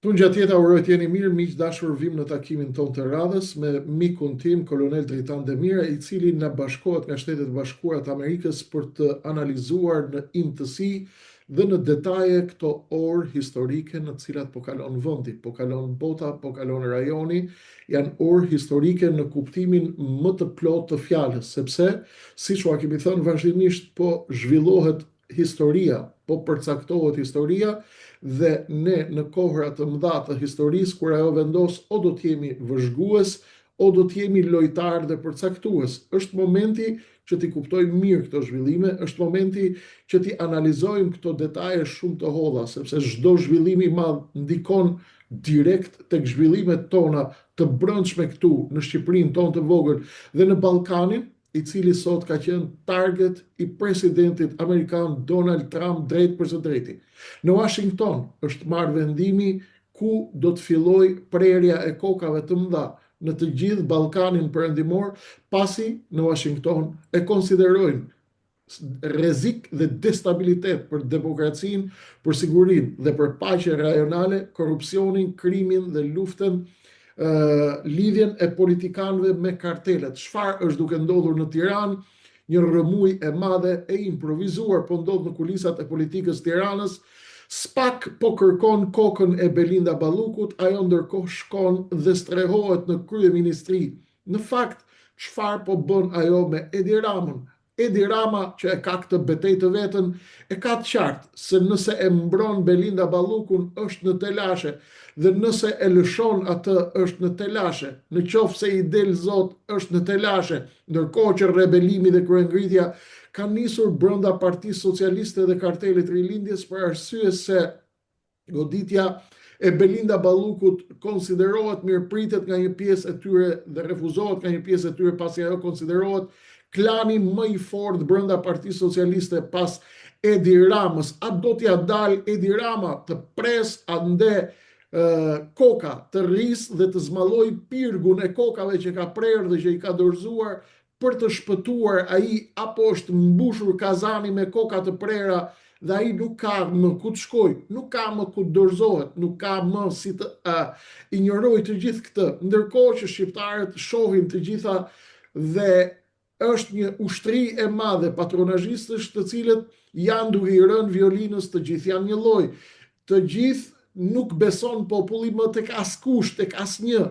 Unë gjatë jeta uroj të jeni mirë, miq dashur, vim në takimin ton të radhës me mikun tim, kolonel Dritan Demira, i cili na bashkohet nga Shtetet e Bashkuara të Amerikës për të analizuar në imtësi dhe në detaje këto orë historike në cilat po kalon vendi, po kalon bota, po kalon rajoni, janë orë historike në kuptimin më të plot të fjalës, sepse, siç ua kemi thënë vazhdimisht, po zhvillohet historia, po përcaktohet historia, dhe ne në kohra të mëdha të historisë, kur ajo vendos, o do të jemi vëzhgues, o do të jemi lojtar dhe përcaktues. Është momenti që ti kuptojmë mirë këto zhvillime, është momenti që ti analizojmë këto detaje shumë të holla, sepse çdo zhvillim i madh ndikon direkt tek zhvillimet tona të brendshme këtu në Shqipërinë tonë të vogël dhe në Ballkanin, i cili sot ka qenë target i presidentit amerikan Donald Trump drejt për së drejti. Në Washington është marrë vendimi ku do të filloj prerja e kokave të mëdha në të gjithë Ballkanin perëndimor, pasi në Washington e konsiderojnë rrezik dhe destabilitet për demokracinë, për sigurinë dhe për paqen rajonale, korrupsionin, krimin dhe luftën, lidhjen e politikanëve me kartelet. Çfarë është duke ndodhur në Tiranë? Një rrëmuj e madhe e improvizuar po ndodh në kulisat e politikës Tiranës. Spak po kërkon kokën e Belinda Ballukut, ajo ndërkohë shkon dhe strehohet në kryeministri. Në fakt, çfarë po bën ajo me Edi Ramën? Edi Rama, që e ka këtë betejë të vetën, e ka të qartë se nëse e mbron Belinda Ballukun është në telashe, dhe nëse e lëshon atë është në telashe, në qoftë se i del zot është në telashe, ndërkohë që rebelimi dhe kryengritja kanë nisur brenda Partisë Socialiste dhe kartelit Rilindjes për arsye se goditja e Belinda Ballukut konsiderohet mirëpritet nga një pjesë e tyre dhe refuzohet nga një pjesë e tyre, pasi ajo konsiderohet klani më i fortë brenda Partisë Socialiste pas Edi Ramës. A do t'ja dal Edi Rama të pres ande koka, të rris dhe të zmalloj pirgun e kokave që ka prerë dhe që i ka dorëzuar për të shpëtuar ai, apo është mbushur kazani me koka të prera dhe ai nuk ka më ku të shkojë, nuk ka më ku të dorëzohet, nuk ka më si të injoroj të gjithë këtë, ndërkohë që shqiptarët shohin të gjitha dhe është një ushtri e madhe patronazhistësh të cilët janë duke i rënë violinës, të gjithë janë një lloj. Të gjithë nuk beson populli më tek askush, tek asnjë,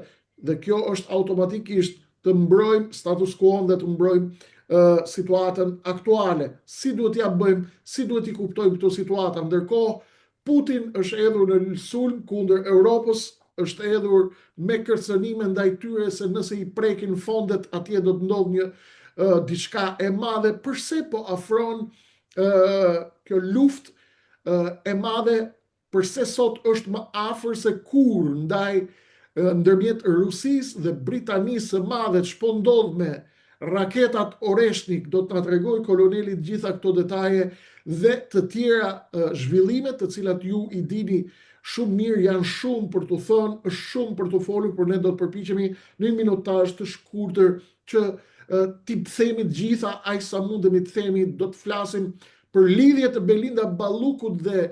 dhe kjo është automatikisht të mbrojmë status quo-n dhe të mbrojmë situatën aktuale. Si duhet ja bëjmë, si duhet i kuptojmë këto situata? Ndërkohë, Putin është hedhur në sulm kundër Europës, është hedhur me kërcënime ndaj tyre se nëse i prekin fondet, atje do të ndodhë një diçka e madhe. Përse po afron kjo luftë e madhe? Përse sot është më afër se kur ndaj ndërmjet Rusisë dhe Britanisë së Madhe, ç'po ndodh me raketat Oreshnik? Do të na tregoj koloneli të gjitha këto detaje dhe të tjera zhvillime të cilat ju i dini shumë mirë, janë shumë për të thënë, është shumë për të folur, por ne do të përpiqemi në një minutazh të shkurtër që t'i themi të gjitha aq sa mundemi të themi. Do të flasim për lidhjet e Belinda Ballukut dhe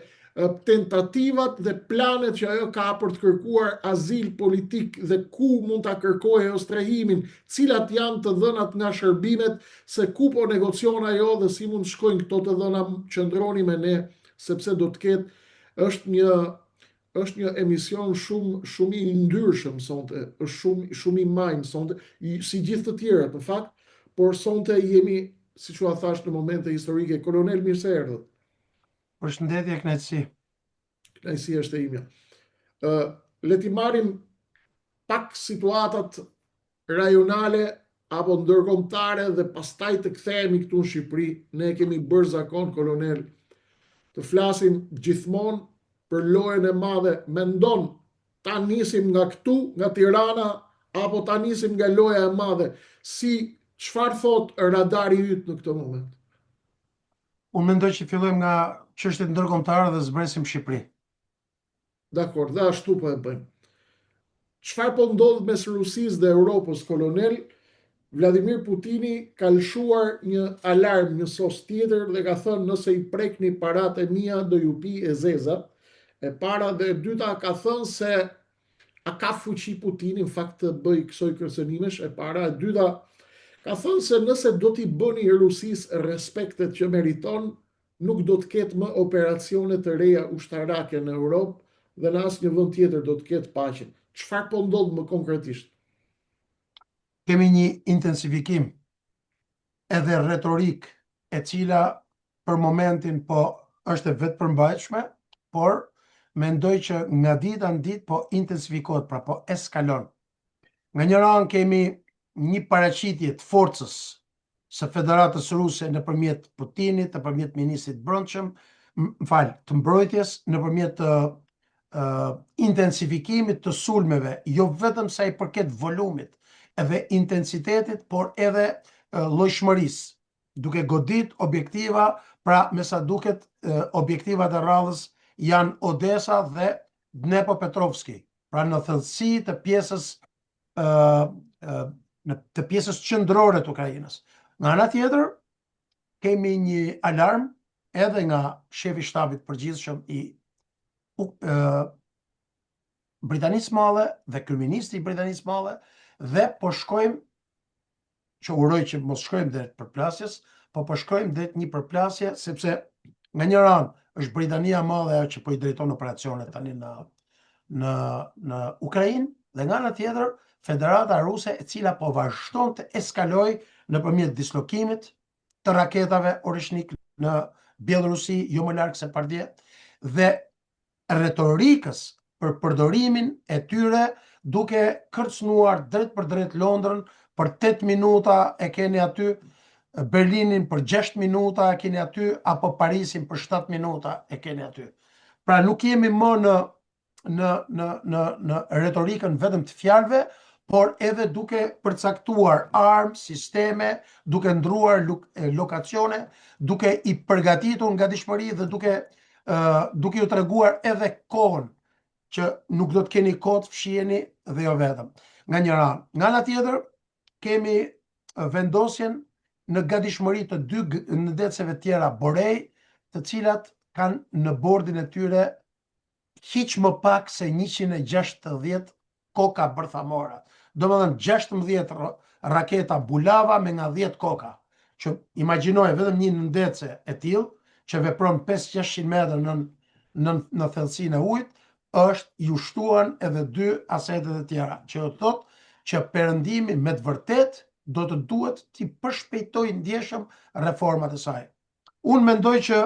tentativat dhe planet që ajo ka për të kërkuar azil politik dhe ku mund ta kërkojë ajo strehimin, cilat janë të dhënat nga shërbimet, se ku po negocion ajo dhe si mund shkojnë këto të dhëna. Qëndroni me ne, sepse do të ketë është një emision shumë i ndyrshëm sonte, është shumë i majnë sonte, si gjithë të tjerët në fakt, por sonte jemi, siç u thash, në momente historike. Kolonel, mirë se erdhët. Përshëndetje, kënaqësi. Kënaqësia është e imja. Le t'i marrim pak situatat rajonale apo ndërkombëtare dhe pastaj të kthehemi këtu në Shqipëri. Ne kemi bërë zakon, kolonel, të flasim gjithmonë për lojën e madhe. Mendon ta nisim nga këtu, nga Tirana, apo ta nisim nga loja e madhe? Çfarë thot radari yt në këtë moment? Unë mendoj që fillojmë nga çështjet ndërkombëtare dhe zbresim Shqipëri. Dakor, dhe ashtu po e bëjmë. Çfarë po ndodh mes Rusisë dhe Europës, kolonel? Vladimir Putini ka lëshuar një alarm, një sos tjetër, dhe ka thënë nëse i prekni paratë e mia do ju pi e zeza. E para dhe e dyta ka thënë se a ka fuqi Putini, në fakt të bëj kësoj kërcënimesh. E para, e dyta ka thënë se nëse do t'i bëni Rusisë respektet që meriton, nuk do të ketë më operacione të reja ushtarake në Europë dhe në asnjë vend tjetër do të ketë paqe. Çfarë po ndodh më konkretisht? Kemi një intensifikim edhe retorik e cila për momentin po është e vetë përmbajtshme, por mendoj që nga dita në ditë po intensifikohet, pra po eskalon. Nga një anë kemi një paraqitje të forcës së Federatës Ruse nëpërmjet Putinit, nëpërmjet ministrit brendshëm, të mbrojtjes, nëpërmjet intensifikimit të sulmeve, jo vetëm sa i përket volumit edhe intensitetit, por edhe llojshmërisë, duke godit objektiva, pra me sa duket objektivat e radhës janë Odesa dhe Dnepropetrovski, pra në thellësi të pjesës qendrore të Ukrainës. Nga ana tjetër, kemi një alarm edhe nga shefi shtabit përgjithshëm i Britanisë Madhe dhe kryeministri i Britanisë Madhe, dhe po shkojmë, që uroj që mos shkojmë deri të përplasjes, po shkojmë deri një përplasje, sepse nga një anë është Britania e Madhe ajo që po i drejton operacionet tani në Ukrainë, dhe nga ana tjetër Federata Ruse, e cila po vazhdon të eskalojë nëpërmjet dislokimit të raketave Oreshnik në Bielorusi, jo më larg se Pardje, dhe retorikës për përdorimin e tyre duke kërcënuar drejt për drejt Londrën për 8 minuta e keni aty, Berlinin për 6 minuta e keni aty, apo Parisin për 7 minuta e keni aty. Pra nuk jemi më në retorikën vetëm të fjalëve, por edhe duke përcaktuar armë, sisteme, duke ndruar lokacione, duke i përgatitur nga gatishmëri dhe duke ju treguar edhe kohën që nuk do të keni kohë të fshiheni dhe jo vetëm. Nga një anë. Nga ana tjetër, kemi vendosjen në gatishmëri të 2 ndeceve tjera Borej, të cilat kanë në bordin e tyre hiç më pak se 160 koka bërthamore. Domethënë 16 raketa Bulava me nga 10 koka. Që imagjinoj vetëm një ndece e tillë që vepron 500-600 metra në thellësinë e ujit, është ju shtuan edhe 2 asetet e tjera, që do të thotë që perëndimi me të vërtet do të duhet t'i përshpejtojë ndjeshëm reformat e saj. Unë mendoj që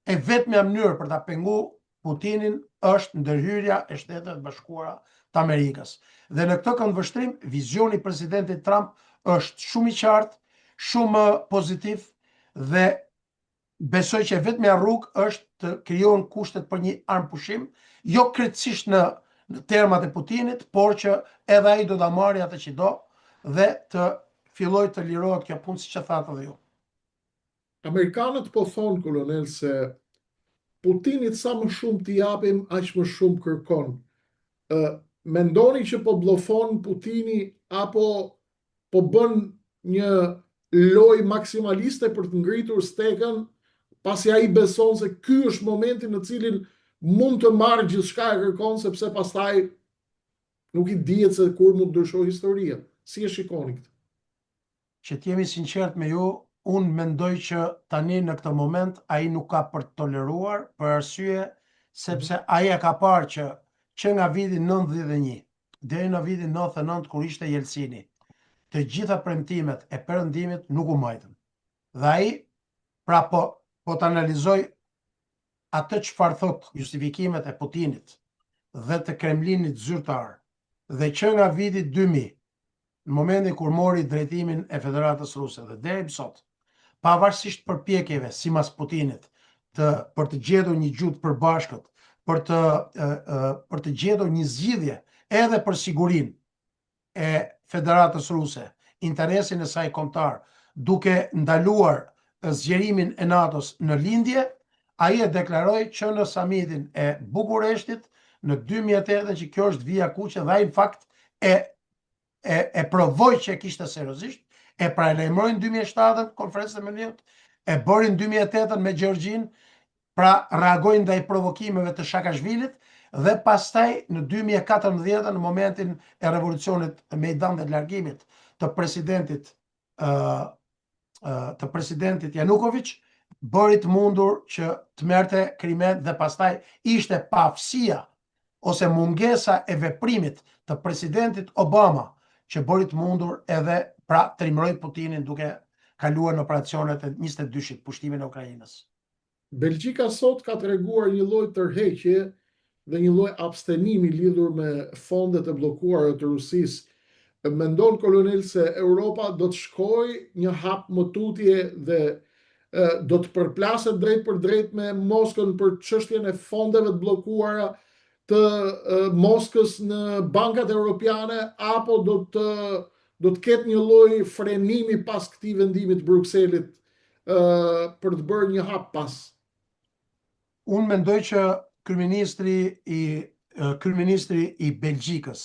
e vetmja mënyrë për ta penguar Putinin është ndërhyrja e Shtetet Bashkuara të Amerikës. Dhe në këtë këndvështrim, vizioni i presidentit Trump është shumë i qartë, shumë pozitiv, dhe besoj që vetmja rrugë është të krijohen kushtet për një armpushim, jo krejtësisht në termat e Putinit, por që edhe ai do ta marrë atë që do dhe të fillojë të lirohet kjo punë, siç e thatë edhe ju. Amerikanët po thonë, kolonel, se Putinit sa më shumë t'i japim, aq më shumë kërkon. Mendoni që po bllofon Putini apo po bën një lojë maksimaliste për të ngritur stekën, pasi ai beson se ky është momenti në cilin mund të marrë gjithçka e kërkon, sepse pastaj nuk i dihet se kur mund të ndryshojë historia. Si e shikoni këtë? Që t'jemi sinqert me ju, unë mendoj që tani në këtë moment ai nuk ka për të toleruar, për arsye sepse ai e ka parë që nga viti 91 deri në vitin 99 kur ishte Jelcini, të gjitha premtimet e perëndimit nuk u mbajtën. Dhe ai pra po të analizoj atë çfarë thot justifikimet e Putinit dhe të Kremlinit zyrtar, dhe që nga viti 2000, në momentin kur mori drejtimin e Federatës Ruse dhe deri sot, pavarësisht përpjekjeve sipas Putinit për të gjetur një gjuhë të përbashkët, për të gjetur një zgjidhje edhe për sigurinë e Federatës Ruse, interesin e saj kombëtar, duke ndaluar zgjerimin e NATO-s në lindje, ai e deklaroi që në samitin e Bukureshtit në 2008 që kjo është vija kuqe, dhe ai në fakt e provoi që e kishte seriozisht, e paralajmëroi në 2007 konferencën e Munich, e bëri në 2008 me Gjergjin, pra reagojnë ndaj provokimeve të Shakashvilit dhe pastaj në 2014 në momentin e revolucionit Mejdan dhe largimit të presidentit Janukovic, bëri të mundur që të merrte krimen dhe pastaj ishte pafësia ose mungesa e veprimit të presidentit Obama që bëri të mundur edhe pra të trimëroi Putinin duke kaluar në operacionet e 22-shit, pushtimin e Ukrainës. Belgjika sot ka treguar një lloj tërheqje dhe një lloj abstenimi lidhur me fondet e bllokuara të Rusisë. Mendon kolonel se Europa do të shkojë një hap më tutje dhe do të përplaset drejt për drejt me Moskën për çështjen e fondeve të bllokuara të Moskës në bankat europiane, apo do të ketë një lloj frenimi pas këtij vendimi të Brukselit për të bërë një hap pas? Unë mendoj që kryeministri i Belgjikës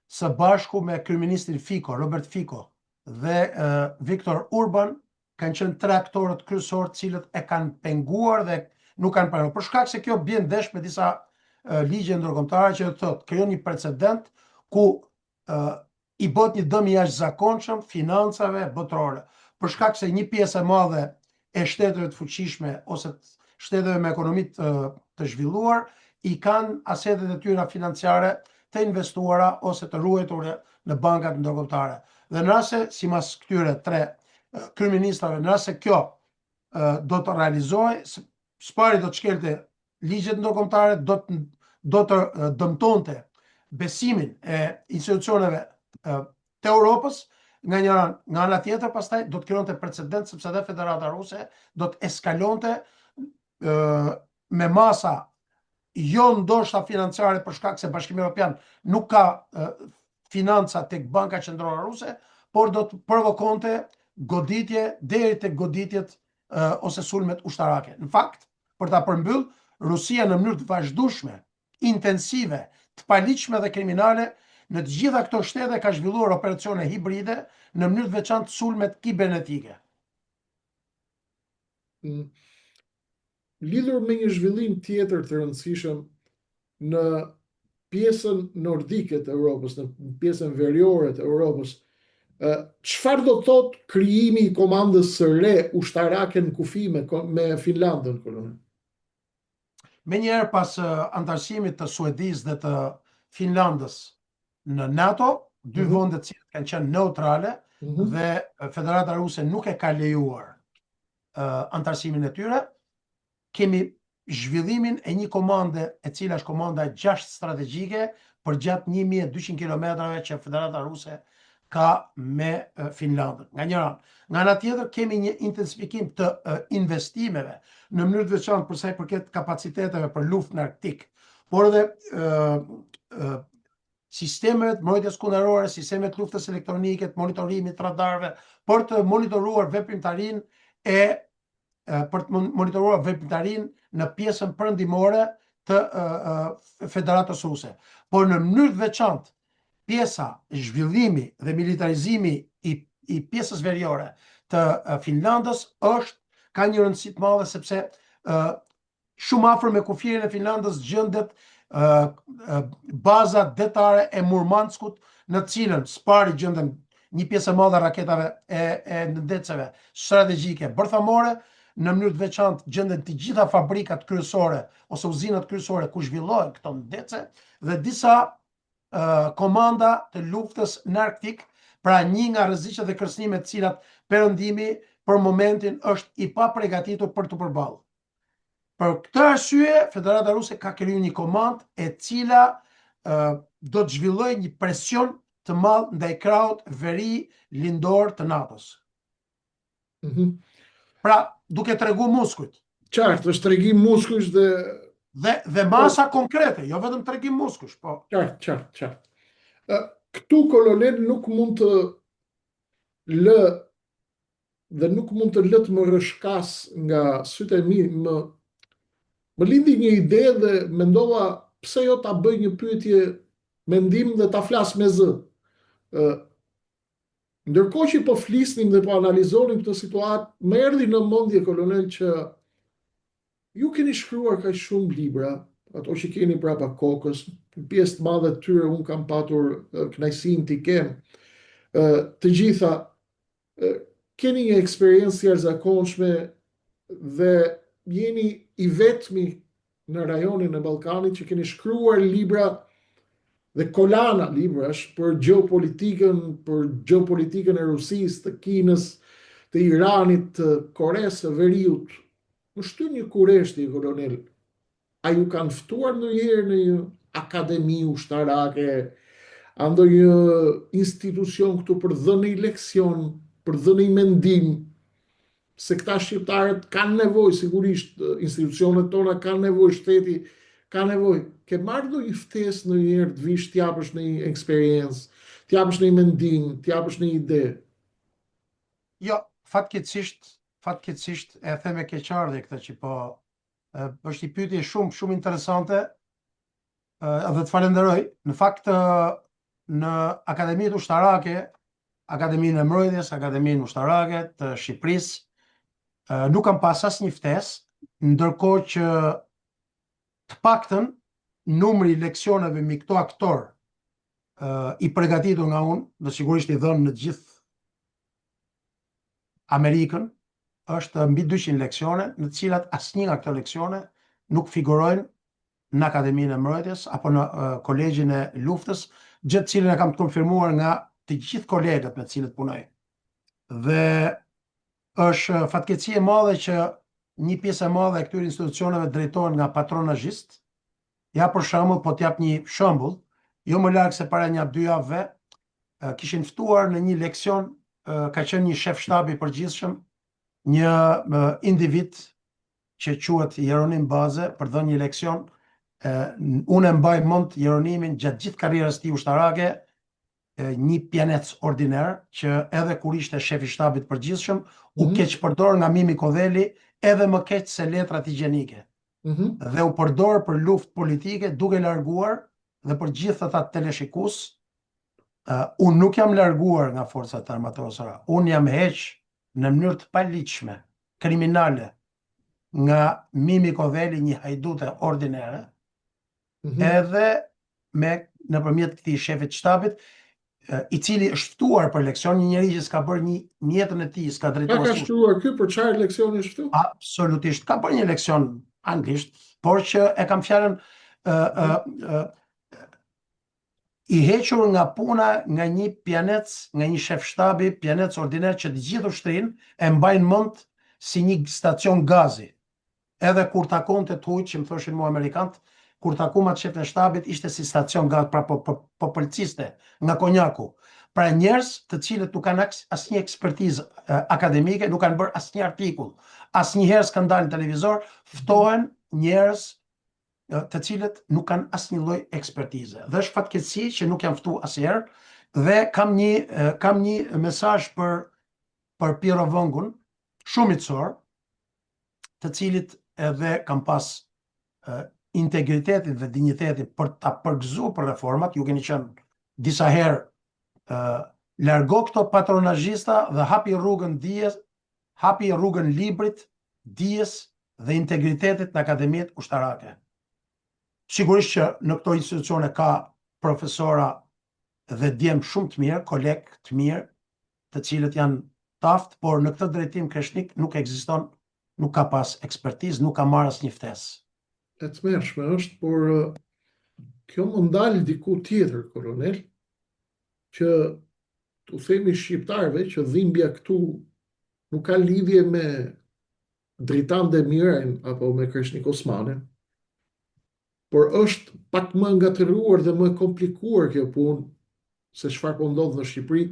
së bashku me kryeministrin Fico, Robert Fico dhe Viktor Orban kanë qenë 3 aktorët kryesorë të cilët e kanë penguar dhe nuk kanë pranuar. Për shkak se kjo bie ndesh me disa ligje ndërkombëtare që thotë krijon një precedent ku i bët një dëm i jashtëzakonshëm financave botërore. Për shkak se një pjesë e madhe e shteteve të fuqishme ose shteteve me ekonomi të zhvilluar i kanë asetet e tyre financiare të investuara ose të ruajtura në bankat ndërkombëtare. Dhe nëse sipas këtyre 3 kryeministrave, nëse kjo do të realizohej, s'pari do të shkelte ligjet ndërkombëtare, do të dëmtonte besimin e institucioneve të Europës, nga ana tjetër pastaj do të krijonte precedent sepse edhe Federata Ruse do të eskalonte me masa jo ndoshta financiare për shkak se Bashkimi Evropian nuk ka financa tek Banka Qendrore Ruse, por do të provokonte goditje deri tek goditjet ose sulmet ushtarake. Në fakt, për ta përmbyll, Rusia në mënyrë të vazhdueshme, intensive, të paligjshme dhe kriminale në të gjitha këto shtete ka zhvilluar operacione hibride, në mënyrë të veçantë sulmet kibernetike. Lidhur me një zhvillim tjetër të rëndësishëm në pjesën nordike të Europës, në pjesën veriore të Europës, çfarë do thotë krijimi i komandës së re ushtarake në kufi me Finlandën, kolonel? Menjëherë pas antarësimit të Suedisë dhe të Finlandës në NATO, 2 vende të cilat kanë qenë neutrale dhe Federata Ruse nuk e ka lejuar antarësimin e tyre, kemi zhvillimin e një komande e cila është komanda 6 strategjike për gjatë 1200 kilometrave që Federata Ruse ka me Finlandën. Nga ana tjetër kemi një intensifikim të investimeve në mënyrë të veçantë për sa i përket kapaciteteve për luftë në Arktik, por edhe sistemet mbrojtjes kundërore, sistemet luftës elektronike, të monitorimit radarëve, për të monitoruar veprimtarinë në pjesën perëndimore të Federatës Ruse. Por në mënyrë të veçantë, pjesa zhvillimi dhe militarizimi i pjesës veriore të Finlandës ka një rëndësi të madhe sepse shumë afër me kufirin e Finlandës gjendet baza detare e Murmanskut, në cilën s'pari gjenden një pjesë e madhe raketave e ndeceve strategjike bërthamore, në mënyrë të veçantë gjenden të gjitha fabrikat kryesore ose uzinat kryesore ku zhvillohen këto ndece dhe disa komanda të luftës në Arktik, pra një nga rreziqet dhe kërcënimet të cilat perëndimi për momentin është i paprgatitur për të përballur. Për këtë arsye, Federata Ruse ka krijuar një komandë e cila do të zhvillojë një presion të madh ndaj krahut veri lindor të NATO-s. Pra, duke tregu muskujt. Qartë, është tregim muskujsh dhe masa konkrete, jo vetëm tregim muskujsh, po. Qartë. Këtu kolonel nuk mund të lë dhe nuk mund të lë të më rrëshkas nga sytë e mi, më lindi një ide dhe mendova pse jo ta bëj një pyetje mendim dhe ta flas me zë. Ndërkohë që po flisnim dhe po analizonim këtë situatë, më erdhi në mendje kolonel që Ju keni shkruar ka shumë libra, ato që keni brapa kokës, pjesë të madhe të tyre unë kam patur kënaqësinë t'i kem. Të gjitha keni një eksperiencë jashtëzakonshme dhe jeni i vetmi në rajonin e Ballkanit që keni shkruar libra dhe kolana librash për gjeopolitikën e Rusisë, të Kinës, të Iranit, të Koresë së Veriut. Më shtyn një kureshti, kolonel. A ju kanë ftuar ndonjëherë në një akademi ushtarake, a ndonjë institucion këtu për dhënë një leksion, për dhënë një mendim, se këta shqiptarët kanë nevojë, sigurisht institucionet tona kanë nevojë, shteti ka nevojë. Ke marrë ndonjë ftesë ndonjëherë të vish t'japësh në një eksperiencë, t'japësh në një mendim, t'japësh në një ide? Jo, fatkeqësisht e them me keqardhje këtë që po është një pyetje shumë interesante dhe të falenderoj. Në fakt në akademitë ushtarake, Akademinë e Mbrojtjes, Akademinë Ushtarake të Shqipërisë, nuk kam pas asnjë ftesë, ndërkohë që të paktën numri i leksioneve me këto aktor i përgatitur nga unë, dhe sigurisht i dhënë në gjithë Amerikën, është mbi 200 leksione, në të cilat asnjë nga këto leksione nuk figurojnë në Akademinë e Mbrojtjes apo në Kolegjin e Luftës, gjë të cilën e kam të konfirmuar nga të gjithë kolegët me të cilët punoj. Dhe është fatkeqësi e madhe që një pjesë e madhe e këtyre institucioneve drejtohen nga patronazhist. Ja për shembull, po t'jap një shembull, jo më larg se para 1-2 javëve, kishin ftuar në një leksion, ka qenë një shef shtabi i përgjithshëm, një individ që quhet Jeronim Baze, për dhënë një leksion. Unë e mbaj mend Jeronimin gjatë gjithë karrierës tij ushtarake, një pjanec ordiner që edhe kur ishte shef i shtabit përgjithshëm u keq përdor nga Mimi Kodheli, edhe më keq se letrat higjienike. Dhe u përdor për luftë politike, duke larguar, dhe për gjithë ata teleshikues, unë nuk jam larguar nga forcat armatosura, unë jam heq në mënyrë të paligjshme, kriminale, nga Mimi Kodheli, një hajdute ordinere, edhe nëpërmjet këtij shefit shtabit, i cili është ftuar për leksion, një njerëz që s'ka bërë një jetën e tij, s'ka drejtuar. Ka shkruar ky për çfarë leksioni është ftuar? Absolutisht, ka bërë një leksion anglisht, por që e kam fjalën i hequr nga puna nga një pjanec, nga një shef shtabi, pjanec ordiner që të gjithë ushtrin e mbajnë mend si një stacion gazi. Edhe kur takonte të huaj, që më thoshin mua amerikanët, kur takuam atë shefin e shtabit, ishte si stacion gazi, pra po policiste nga konjaku. Pra njerëz të cilët nuk kanë asnjë ekspertizë akademike, nuk kanë bërë asnjë artikull, asnjëherë s'kan dalë në televizor, ftohen njerëz të cilët nuk kanë asnjë lloj ekspertize. Dhe është fatkeqësi që nuk janë ftuar asnjëherë, dhe kam një mesazh për Piero Vëngun, shumë i çor, të cilit edhe kam pas integritetin dhe dinjitetin për ta përgëzuar për reformat. Ju keni qenë disa herë largo këto patronazhista dhe hapi rrugën dijes, hapi rrugën librit, dijes dhe integritetit në akademitë ushtarake. Sigurisht që në këto institucione ka profesora dhe djem shumë të mirë, kolegë të mirë, të cilët janë taft, por në këtë drejtim kreshnik nuk ekziston, nuk ka pas ekspertizë, nuk ka marrë asnjë ftesë. E tmerrshme është, por kjo më ndal diku tjetër, kolonel, që t'u themi shqiptarëve që dhimbja këtu nuk ka lidhje me Dritan Demirën apo me Kreshnik Osmanin, por është pak më ngatëruar dhe më komplikuar kjo punë se çfarë po ndodh në Shqipëri.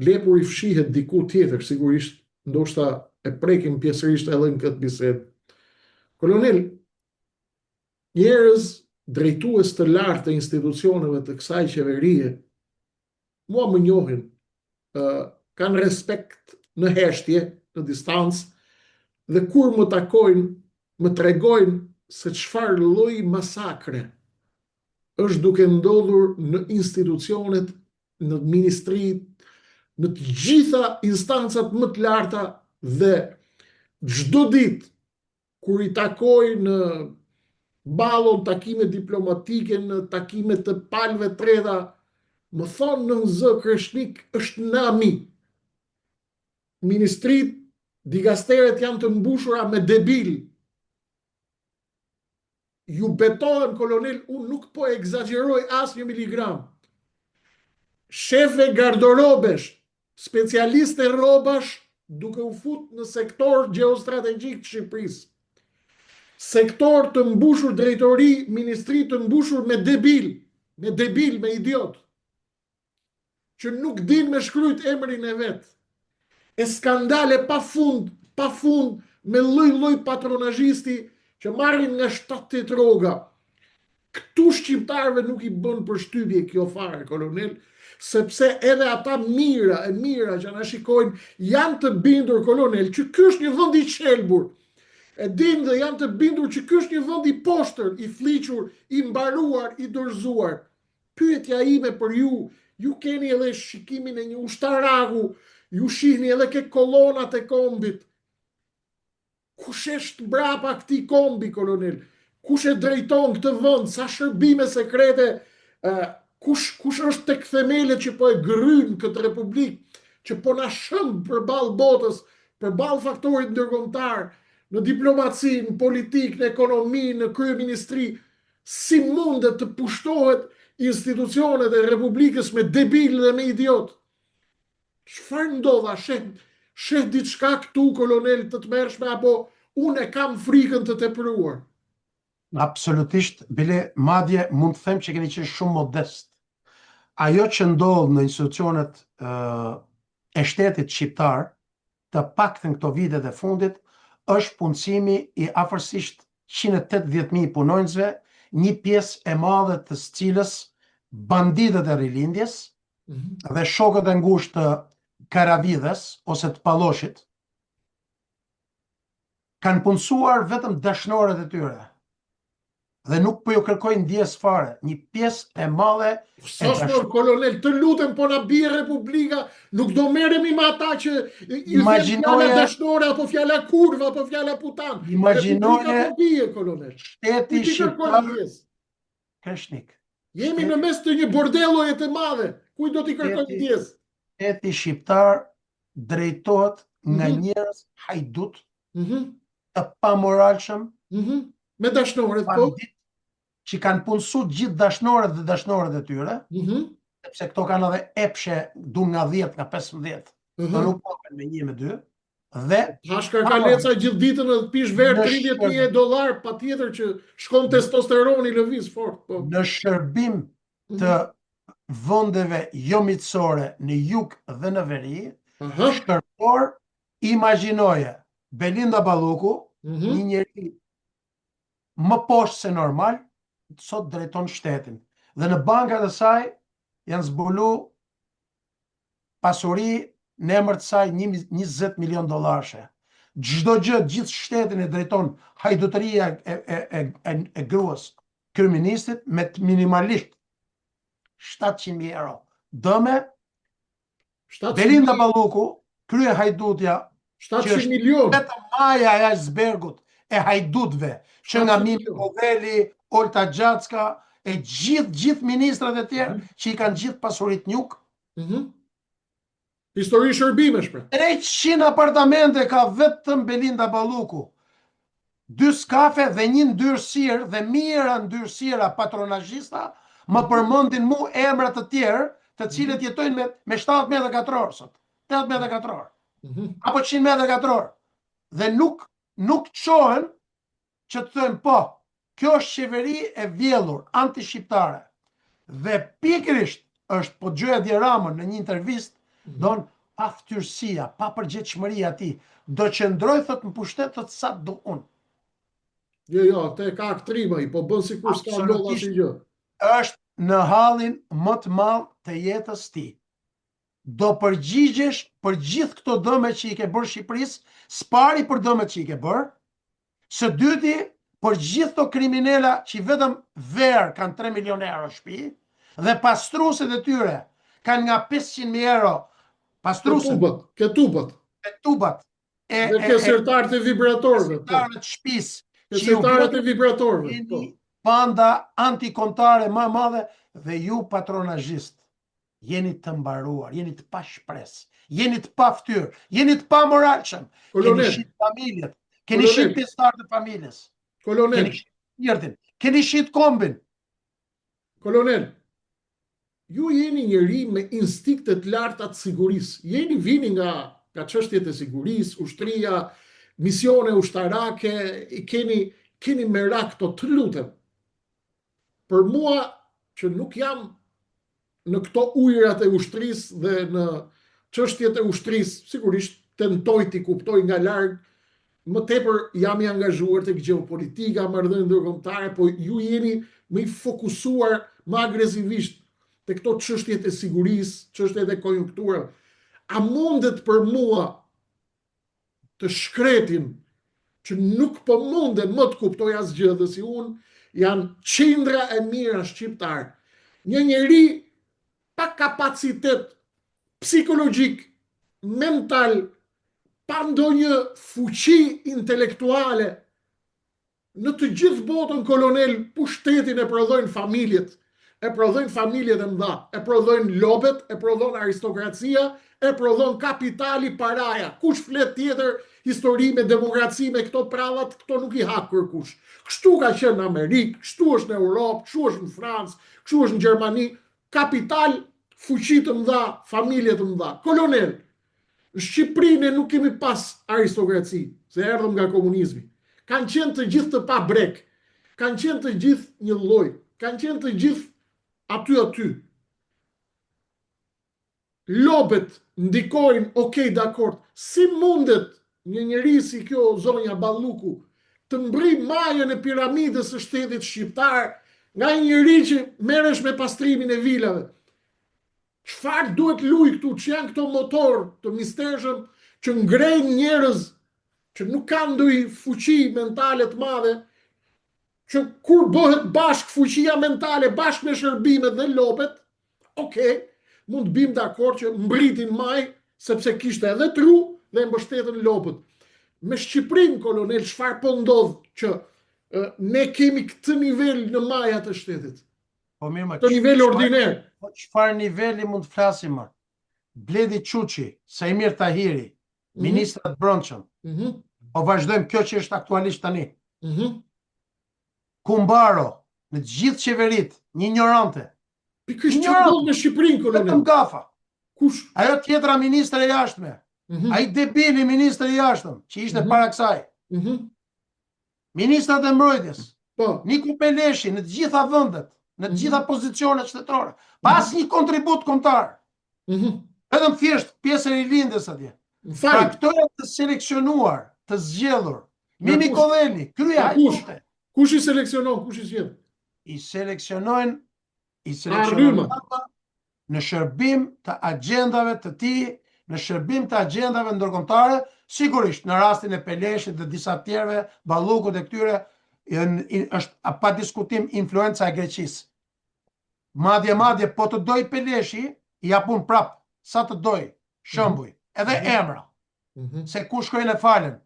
Lepur i fshihet diku tjetër, sigurisht, ndoshta e prekim pjesërisht edhe në këtë bisedë. Kolonel, njerëz drejtues të lartë të institucioneve të kësaj qeverie mua më njohin, kanë respekt në heshtje, në distancë, dhe kur më takojnë, më tregojnë se çfarë lloji masakre është duke ndodhur në institucionet, në ministrit, në të gjitha instancat më të larta, dhe çdo ditë kur i takoj në ballon takime diplomatike, në takime të palëve treta, më thonë në zë Kreshnik është nami. Ministrit, digasteret janë të mbushura me debil. Ju betohen, kolonel, unë nuk po egzagjeroj as një miligram. Shefe gardorobesh, specialiste robash, duke u fut në sektor geostrategjik të Shqipërisë. Sektor të mbushur drejtori, ministri të mbushur me debil, me idiot, që nuk din me shkryt emrin e vetë. E skandale pa fund, me lloj patronazhisti që marrin nga 7-8 rroga. Këtu shqiptarëve nuk i bën përshtypje kjo fare, kolonel, sepse edhe ata mira që na shikojnë, janë të bindur, kolonel, që ky është një vend i qelbur. E din dhe janë të bindur që ky është një vend i poshtër, i fliqur, i mbaruar, i dorëzuar. Pyetja ime për ju keni edhe shikimin e një ushtaraku, ju shihni edhe ke kolonat e kombit. Kush është mbrapa këtij kombi, kolonel? Kush e drejton këtë vend? Sa shërbime sekrete? Kush është tek themelet që po e gryn këtë republikë, që po na shëm përballë botës, përballë faktorit ndërkombëtar, në diplomaci, në politikë, në ekonomi, në kryeministri? Si mundet të pushtohet institucionet e republikës me debil dhe me idiot? Çfarë ndodha? Sheh diçka këtu, kolonel, të tmerrshme, apo unë e kam frikën të tepruar? Absolutisht, bile madje mund të them që keni qenë shumë modest. Ajo që ndodh në institucionet e shtetit shqiptar, të paktën këto vitet e fundit, është punësimi i afërsisht 180.000 punonjësve, një pjesë e madhe të cilës banditët e rilindjes dhe shokët e ngushtë të Karavidhes ose të Palloshit kanë punësuar vetëm dashnorët e tyre dhe nuk po ju kërkojnë ndjes fare. Një pjesë e madhe Sosmor, kolonel, të lutem, po na bie Republika, nuk do merremi me ata që i fjala dashnore, apo fjala kurva, apo fjala putan. Imagjinoje po bie, kolonel. Shteti shqiptar Kreshnik. Jemi në mes të një bordelloje të madhe. Kujt do t'i kërkojmë ndjes? Shteti shqiptar drejtohet nga njerëz hajdut, të pamoralshëm, me dashnorët, po, që kanë punësu gjithë dashnorët dhe dashnorët e tyre, sepse këto kanë edhe epshe du nga 10, nga 15, dhe nuk poken me 1, me 2, dhe Hashkar Kaleca gjithë ditën dhe pish verë $30.000, pa tjetër që shkon testosteroni lëviz fort. Në shërbim të vendeve jo miqësore në jug dhe në veri, shkërpor, imagjinoje Belinda Balluku, një njeri më poshtë se normal, sot drejton shtetin. Dhe në bankat e saj janë zbulu pasuri në emër të saj $20 milion. Çdo gjë, gjithë shtetin e drejton hajdutëria e gruas kryeministit me minimalisht €700.000. Dëme, Belinda Balluku, krye hajdutja, 700 milion. Vetëm maja e icebergut e hajdutve, që nga Mimi Koveli, Olta Gjacka, e gjithë ministrat e tjerë, që i kanë gjithë pasurit njuk. Histori shërbimesh, pra. 300 apartamente ka vetëm Belinda Balluku. 2 skafe dhe 1 ndyrësirë dhe mira ndyrësira patronazhista më përmendin mu emra të tjerë, të cilët jetojnë me 7 metra katror sot. 8 metra katror. Apo 100 metra katror. Dhe nuk qohen që të thënë, po, kjo është qeveri e vjellur, anti-shqiptare. Dhe pikërisht është, po gjëja Edi Ramën në një intervistë, donë pa ftyrësia, pa përgjegjshmëria ti, do qëndroj, thot, në pushtet, thot, sa do unë. Jo, te ka aktrima i, po bën sikur s'ka ndodhur asnjë gjë. Është në hallin më të madh të jetës ti. Do përgjigjesh për gjithë këto dëme që i ke bërë Shqipërisë, s'pari për dëmet që i ke bërë, së dyti për gjithë këto kriminela që vetëm verë kanë 3 milion euro shtëpi, dhe pastruesit e tyre kanë nga 500.000 euro. Pastruesit. Ketubat. Tubat Dhe kësirtarët e vibratorëve. Kësirtarët shtëpisë që ju Kësirtarët e vibratorëve. jeni banda antikontare më e madhe dhe ju patronazhist. Jeni të mbaruar, jeni të pa shpresë, jeni të pa fytyrë, jeni të pa moralshëm. Keni shit familjet, keni shit pjesëtarët e familjes. Kolonel. Keni shit njërtin, keni shit kombin. Kolonel, ju jeni njëri me instiktet larta të sigurisë. Vini nga çështjet e sigurisë, ushtria, misione ushtarake, keni merak këto, të lutem. Për mua që nuk jam në këto ujrat e ushtrisë dhe në çështjet e ushtrisë, sigurisht tentoj t'i kuptoj nga larg, më tepër jam i angazhuar tek gjeopolitika, marrëdhënie ndërkombëtare, po ju jeni më i fokusuar më agresivisht te këto çështjet e sigurisë, çështjet e konjunkturave. A mundet për mua të shkretin që nuk po mundem më të kuptoj asgjë dhe si unë janë qindra e mira shqiptar. Një njeri pa kapacitet psikologjik, mental, pa ndonjë fuqi intelektuale, në të gjithë botën, kolonel, pushtetin e prodhojnë familjet, e mëdha, e prodhojnë lobet, e prodhon aristokracia, e prodhon kapitali, paraja. Kush flet tjetër histori me demokraci, me këto prallat, këto nuk i hak kërkush. Kështu ka qenë në Amerikë, kështu është në Europë, kështu është në Francë, kështu është në Gjermani. Kapital, fuqi të mëdha, familje të mëdha. Kolonel, në Shqipërinë nuk kemi pas aristokraci, se erdhëm nga komunizmi. Kanë qenë të gjithë të pa brek, kanë qenë të gjithë një lloj, kanë qenë të gjithë aty. Lobet ndikojnë, okej, dakord. Si mundet një njeri si kjo zonja Balluku të mbri majën e piramidës së shtetit shqiptar nga një njeri që merresh me pastrimin e vilave? Çfarë duhet luj këtu, që janë këto motor të mistershëm që ngrejnë njerëz që nuk kanë ndonjë fuqi mentale të madhe, që kur bëhet bashk fuqia mentale bashk me shërbimet dhe lopet, okej, mund të bim dakord që mbritin maj sepse kishte edhe tru dhe mbështetën lopët. Me Shqipërinë, kolonel, çfarë po ndodh që ne kemi këtë nivel në maja të shtetit? Po mirë, të nivel ordiner. Po çfarë niveli mund të flasim më? Bledi Çuçi, Sajmir Tahiri, ministrat brendshëm. Po vazhdojmë kjo që është aktualisht tani. Kumbaro, në të gjithë qeverit, një ignorante. Pikërisht që ndodh në Shqipërinë, kolonel. Vetëm gafa. Kush? Ajo tjetra ministre e jashtme. Ai debili ministre i jashtëm, që ishte para kësaj. Ministrat e mbrojtjes. Po. Niko Peleshi në të gjitha vendet, në të gjitha pozicionet shtetërore, pa asnjë kontribut kombëtar. Vetëm thjesht pjesë e rilindjes atje. Pra këto janë të seleksionuar, të zgjedhur. Mimi Kodheli, krye hajde. Kush i seleksionon, kush i zgjedh? I seleksionojnë në shërbim të agjendave të tij, në shërbim të agjendave ndërkombëtare, sigurisht në rastin e Peleshit dhe disa tjerëve, Ballukut e këtyre, është pa diskutim influenca e Greqisë. Madje po të doj Peleshi, i japun prap sa të doj, shembuj, edhe emra. Se ku shkojnë e falen.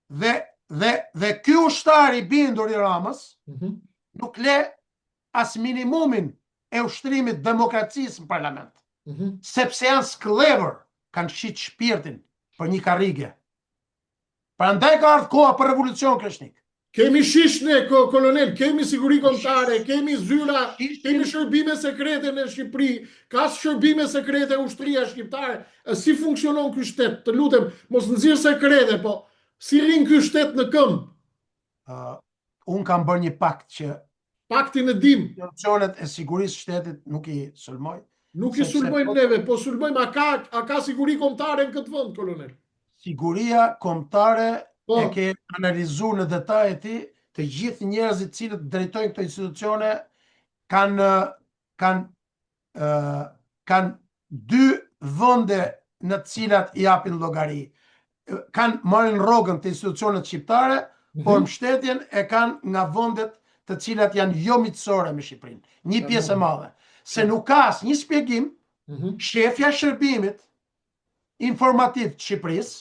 Dhe ky ushtar i bindur i Ramës nuk le as minimumin e ushtrimit demokracisë në parlament. Sepse janë sklever, kanë shit shpirtin për një karrige. Prandaj ka ardhur koha për revolucion kreshnik. Kemi shish ne, kolonel, kemi siguri kombëtare, kemi zyra, kemi shërbime sekrete në Shqipëri, ka shërbime sekrete ushtria shqiptare. Si funksionon ky shtet? Të lutem, mos nxirr sekrete, po si rrin ky shtet në këmbë? Un kam bërë një pakt që paktin e dim. Institucionet e sigurisë shtetit nuk i sulmoj. Nuk i sulmojmë neve, po sulmojmë, a ka siguri kombëtare në këtë vend, kolonel? Siguria kombëtare e ke analizuar në detaj e ti, të gjithë njerëzit cilët drejtojnë këto institucione kanë dy vende në të cilat i japin llogari. Kanë marrin rrogën të institucionet shqiptare, por mbështetjen e kanë nga vendet të cilat janë jo miqësore me Shqipërinë. Një pjesë e madhe. Se nuk ka asnjë shpjegim, shefja e shërbimit informativ të Shqipërisë,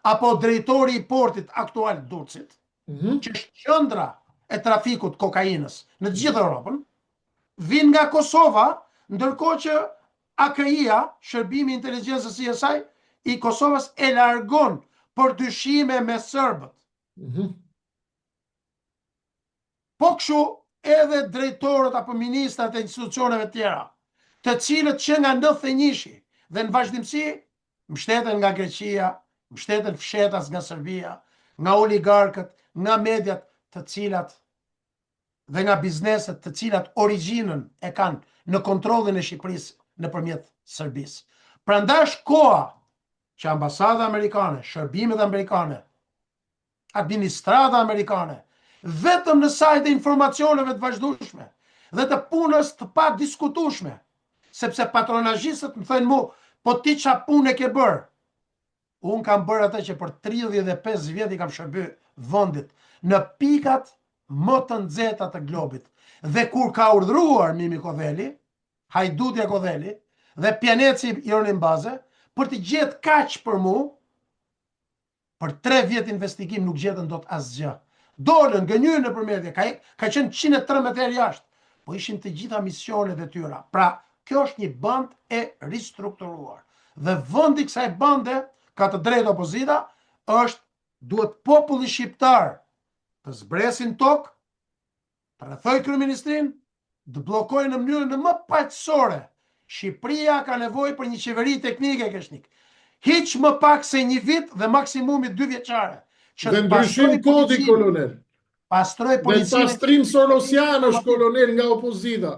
apo drejtori i portit aktual të Durrësit, që është qendra e trafikut kokainës në të gjithë Europën, vin nga Kosova, ndërkohë që AKI-a, Shërbimi i Inteligjencës CSI i Kosovës, e largon për dyshime me serbët. Po kështu edhe drejtorët apo ministrat e institucioneve tjera, të cilët që nga 91-shi dhe në vazhdimsi mbështeten nga Greqia, mbështeten fshetas nga Serbia, nga oligarkët, nga mediat të cilat dhe nga bizneset të cilat origjinën e kanë në kontrollin e Shqipërisë nëpërmjet Serbisë. Prandaj është koha që ambasada amerikane, shërbimet amerikane, administrata amerikane, vetëm në sajt e informacioneve të vazhdueshme dhe të punës të pa diskutueshme, sepse patronazhistët më thënë mu, po ti qa punë e ke bërë? Unë kam bërë atë që për 35 vjet i kam shërbyer vendit në pikat më të nxehta të globit. Dhe kur ka urdhëruar Mimi Kodheli, Hajdutja Kodheli dhe Pjaneci Ironin Baze për të gjetë kaq për mu, për 3 vjet investigim nuk gjetën dot asgjë. Dolën, gënjyën në përmetje, ka qenë 113 herë jashtë, po ishin të gjitha misionet e tyra. Pra, kjo është një band e ristrukturuar. Dhe vendi i kësaj bande, ka të drejtë opozita, duhet populli shqiptar të zbresin tokë, të rrethojë kryeministrinë, të bllokojnë në mënyrën më paqësore. Shqipëria ka nevojë për një qeveri teknike, Keshnik. Hiç më pak se 1 vit dhe maksimumi 2 vjeçare. Dhe ndryshim kodi, kolonel. Pastroj Dhe policinë. pastrim Sorosian është, kolonel, nga opozita.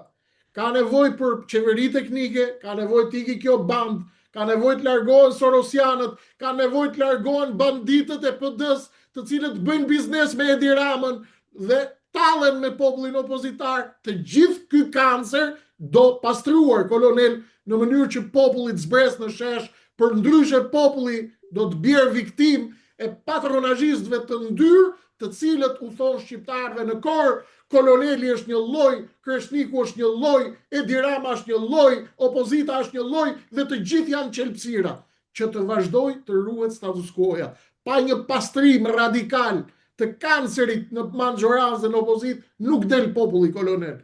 Ka nevojë për qeveri teknike, ka nevojë të iki kjo band, ka nevojë të largohen Sorosianët, ka nevojë të largohen banditët e PD-s, të cilët bëjnë biznes me Edi Ramën dhe tallen me popullin opozitar. Të gjithë ky kancer do pastruar, kolonel, në mënyrë që populli të zbres në shesh, për ndryshe populli do të bjerë viktim e patronazhistëve të ndyrë, të cilët u thonë shqiptarëve në korë, koloneli është një lloj, Kreshniku është një lloj, Edi Rama është një lloj, opozita është një lloj dhe të gjithë janë qelpsira, që të vazhdoj të ruhet status quo-ja. Pa një pastrim radikal të kancerit në maxhorancë dhe në opozit, nuk del populli, kolonel.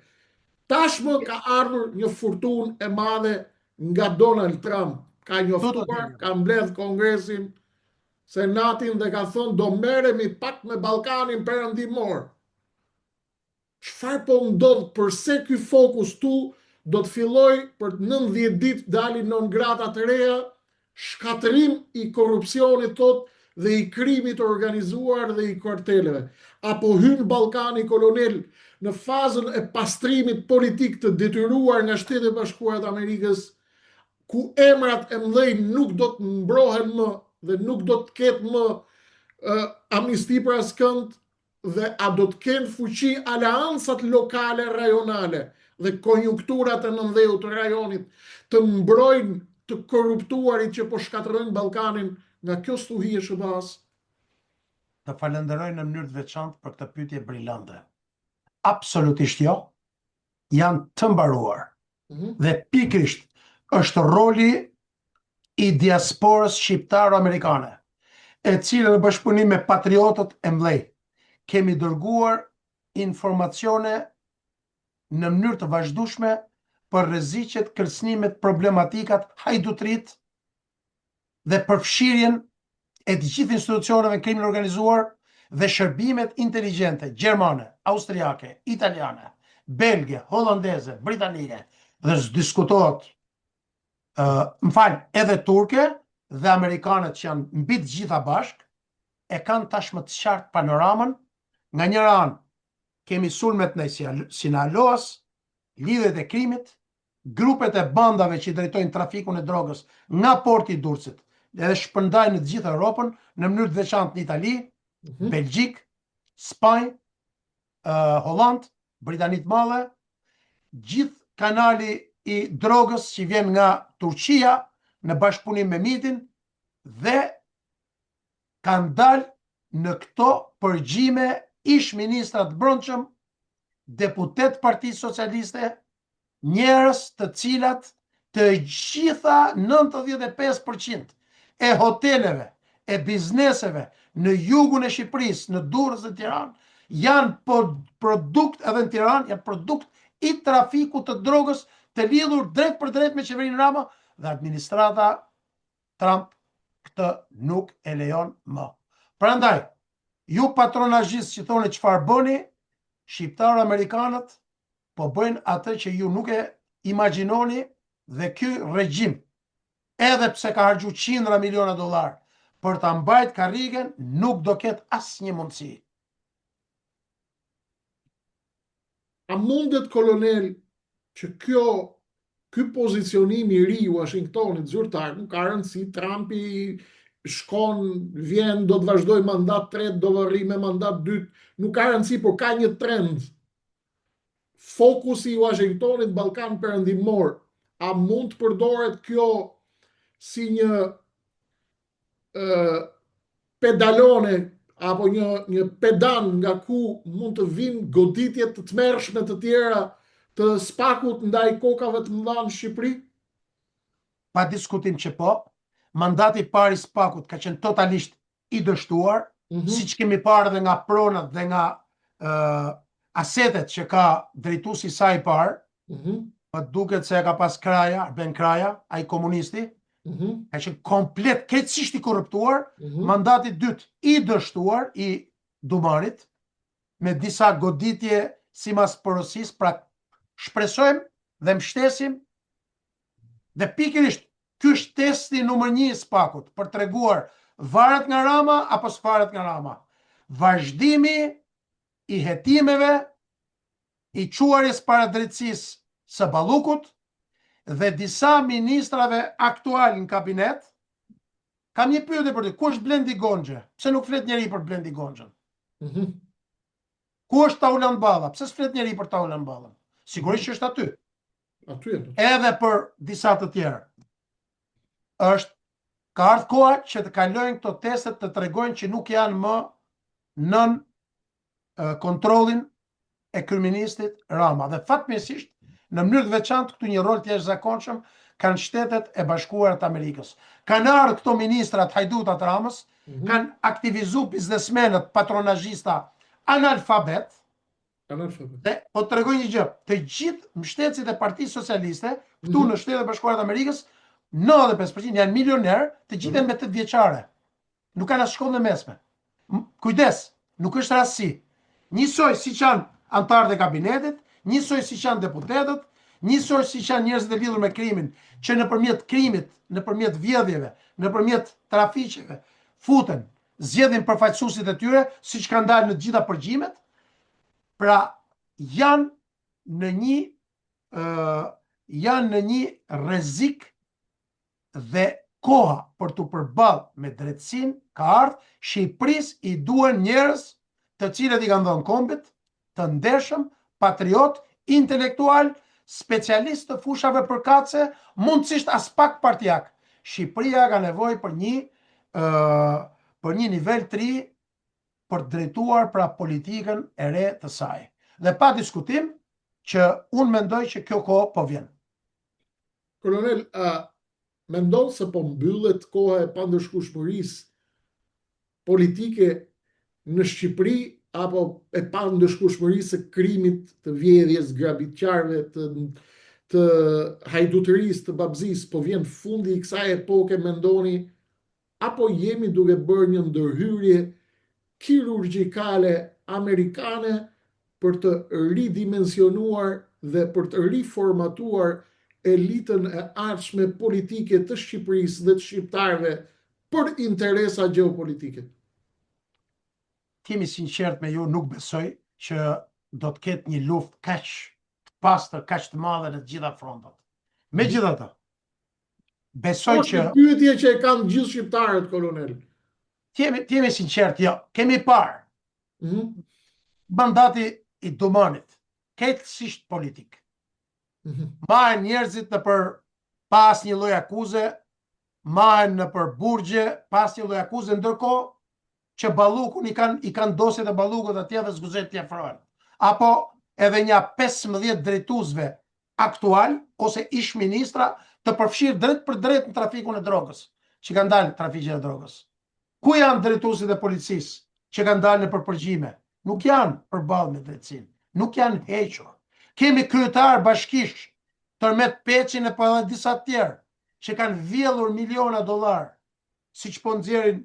Tashmë ka ardhur një furtunë e madhe nga Donald Trump. Ka njoftuar, ka mbledh Kongresin, Senatin dhe ka thonë do merremi pak me Ballkanin perëndimor. Çfarë po ndodh? Përse ky fokus tu do të filloj për 90 ditë dalin non grata të reja, shkatërim i korrupsionit tot dhe i krimit organizuar dhe i karteleve. Apo hyn Ballkani, kolonel, në fazën e pastrimit politik të detyruar nga Shtetet e Bashkuara të Amerikës, ku emrat e mëdhenj nuk do të mbrohen më dhe nuk do të ketë më amnisti për askënd, dhe a do të kenë fuqi aleancat lokale, rajonale dhe konjunkturat e nëndheu të rajonit të mbrojnë të korruptuarit që po shkatërrojnë Ballkanin nga kjo stuhi e shëbas? Të falenderoj në mënyrë të veçantë për këtë pyetje brillante. Absolutisht jo. Janë të mbaruar. Dhe pikrisht është roli i diasporës shqiptaro-amerikane, e cila në bashkëpunim me patriotët e mdhej, kemi dërguar informacione në mënyrë të vazhdueshme për rreziqet, kërcënimet, problematikat, hajdutrit dhe përfshirjen e të gjithë institucioneve në krimin organizuar dhe shërbimet inteligjente gjermane, austriake, italiane, belge, holandeze, britanike dhe diskutohet edhe turke dhe amerikanët që janë mbi të gjitha bashk, e kanë tashmë të qartë panoramën. Nga njëra anë kemi sulmet në Sinaloas, lidhjet e krimit, grupet e bandave që drejtojnë trafikun e drogës nga porti i Durrësit edhe shpërndajnë në të gjithë Europën, në mënyrë të veçantë në Itali, Belgjik, Spanjë, Holland, Britani të Madhe, gjithë kanali i drogës që vjen nga Turqia në bashkëpunim me MIT-in dhe kanë dalë në këto përgjime ish ministrat brendshëm, deputet Partisë Socialiste, njerëz të cilat të gjitha 95% e hoteleve, e bizneseve në jugun e Shqipërisë, në Durrës dhe Tiranë, janë produkt edhe në Tiranë, janë produkt i trafikut të drogës të lidhur drejt për drejt me qeverinë Rama dhe administrata Trump këtë nuk e lejon më. Prandaj, ju patronazhistë që thoni çfarë bëni, shqiptarë amerikanët po bëjnë atë që ju nuk e imagjinoni dhe ky regjim, edhe pse ka harxhu qindra miliona dollar për ta mbajtur karrigen, nuk do ketë asnjë mundësi. A mundet, kolonel, që ky pozicionim i ri i Washingtonit zyrtar, nuk ka rëndësi, Trumpi shkon, vjen, do të vazhdoj mandat 3, do vërri me mandat 2, nuk ka rëndësi, por ka një trend. Fokusi i Washingtonit Ballkan Perëndimor, a mund të përdoret kjo si një pedalone apo një pedan nga ku mund të vinë goditje të tmerrshme të tjera të SPAK-ut ndaj kokave të mëdha në Shqipëri? Pa diskutim që po, mandati i parë i SPAK-ut ka qenë totalisht i dështuar, siç kemi parë dhe nga pronat dhe nga asetet që ka drejtuesi i saj i parë. Më duket se ka pas Kraja, Arben Kraja, ai komunisti, ka qenë komplet krejtësisht i korruptuar, mandati i dytë i dështuar i Dumarit, me disa goditje sipas porosisë, pra shpresojmë dhe mbështesim dhe pikërisht ky është testi numër 1 i SPAK-ut për treguar varet nga Rama apo s'varet nga Rama. Vazhdimi i hetimeve, i quarjes para drejtësisë së Ballukut dhe disa ministrave aktual në kabinet. Kam një pyetje për ty, ku është Blendi Gonxha? Pse nuk flet njeri për Blendi Gonxhën? Ku është Taulan Balla? Pse s'flet njeri për Taulan Ballën? Sigurisht që është aty. Aty. Edhe për disa të tjerë. Ka ardhur koha që të kalojnë këto testet të tregojnë që nuk janë më nën kontrollin e kryeministit Rama. Dhe fatmirësisht, në mënyrë të veçantë këtu një rol të jashtëzakonshëm kanë Shtetet e Bashkuara të Amerikës. Kanë ardhur këto ministrat hajdutat Ramës, kanë aktivizuar biznesmenët patronazhista analfabet. Dhe po të tregoj një gjë, të gjithë mbështetësit e Partisë Socialiste këtu në Shtetet e Bashkuara të Amerikës, 95% janë milioner, të gjithë janë me 8 vjeçare. Nuk kanë as shkollën e mesme. Kujdes, nuk është rastësi. Njësoj siç janë antarët e kabinetit, njësoj siç janë deputetët, njësoj siç janë njerëzit e lidhur me krimin, që nëpërmjet krimit, nëpërmjet vjedhjeve, nëpërmjet trafiqeve, futen, zgjedhin përfaqësuesit e tyre, siç kanë dalë në të gjitha përgjimet. Pra janë në një rrezik dhe koha për të përballë me drejtësinë ka ardhur. Shqipërisë i duhen njerëz të cilët i kanë dhënë kombit, të ndershëm, patriot, intelektual, specialist të fushave përkatëse, mundësisht as pak partijak. Shqipëria ka nevojë për një nivel të ri për të drejtuar pra politikën e re të saj. Dhe pa diskutim që unë mendoj që kjo kohë po vjen. Kolonel, mendon se po mbyllet koha e pandërshkueshmërisë politike në Shqipëri apo e pandërshkueshmërisë së krimit, të vjedhjes, grabitqarëve, të hajdutërisë, të babzisë, po vjen fundi i kësaj epoke, mendoni, apo jemi duke bërë një ndërhyrje kirurgjikale amerikane për të ridimensionuar dhe për të riformatuar elitën e ardhshme politike të Shqipërisë dhe të shqiptarëve për interesa gjeopolitike? Jemi sinqert me ju, nuk besoj që do të ketë një luftë kaq të pastër, kaq të madhe në të gjitha frontat. Megjithatë, besoj që pyetje që e kanë gjithë shqiptarët, kolonel. Jemi sinqert, jo, kemi parë mandati i Dumanit, keqësisht politik. Mahen njerëzit në për pas një lloj akuze, mahen në për burgje pas një lloj akuze, ndërkohë që Ballukun i kanë dosjet e Ballukut atje dhe zguzet t'i afrohen. Apo edhe një 15 drejtuesve aktual ose ish ministra të përfshirë drejt për drejt në trafikun e drogës. që kanë dalë trafiqe e drogës? Ku janë drejtuesit e policisë që kanë dalë në përpërgjime? Nuk janë përballë me drejtësinë, nuk janë hequr. Kemi kryetar bashkish, Tërmet Peçin e pa edhe disa tjerë, që kanë vjedhur miliona dollar, siç po nxjerrin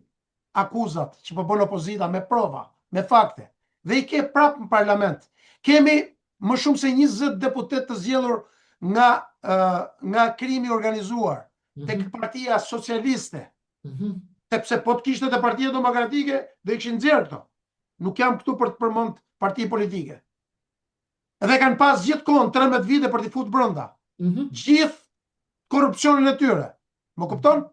akuzat, që po bën opozita me prova, me fakte. Dhe i ke prapë në parlament. Kemi më shumë se 20 deputet të zgjedhur nga krimi organizuar, tek Partia Socialiste. Sepse po të kishte te Partia Demokratike, do i kishin nxjerrë këto. Nuk jam këtu për të përmend parti politike. Edhe kanë pas gjithkohon 13 vite për t'i futur brenda. Gjithë korrupsionin e tyre. Më kupton?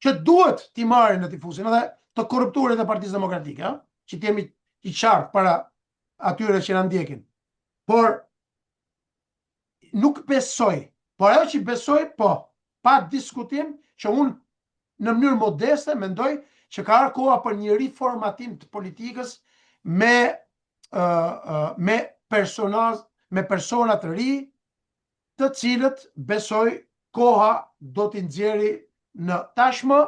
Që duhet t'i marrin në t'i fusin edhe të korruptuarit e Partisë Demokratike, që t'jemi i qartë para atyre që na ndjekin. Por nuk besoj. Por ajo që besoj, po, pa diskutim, që unë në mënyrë modeste mendoj që ka ardhur koha për një riformatim të politikës me persona të ri, të cilët besoj koha do t'i nxjerrë në tashmë.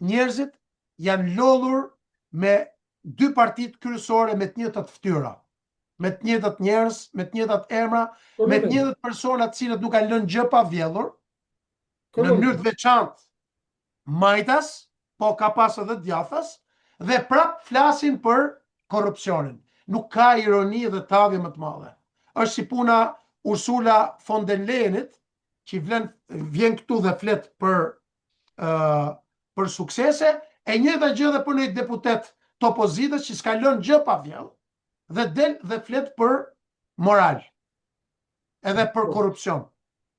Njerëzit janë lodhur me dy partitë kryesore me të njëjtat fytyra, me të njëjtat njerëz, me të njëjtat emra, me të njëjtat persona të cilët nuk kanë lënë gjë pa vjedhur, në mënyrë të veçantë Majtas, po ka pas edhe djathtas, dhe prap flasin për korrupsionin. Nuk ka ironi dhe tavje më të madhe. Është si puna Ursula von der Leyenit, që vjen këtu dhe flet për suksese, e njëjta gjë dhe për një deputet të opozitës që s'ka lënë gjë pa vjedhur, dhe del dhe flet për moral, edhe për korrupsion.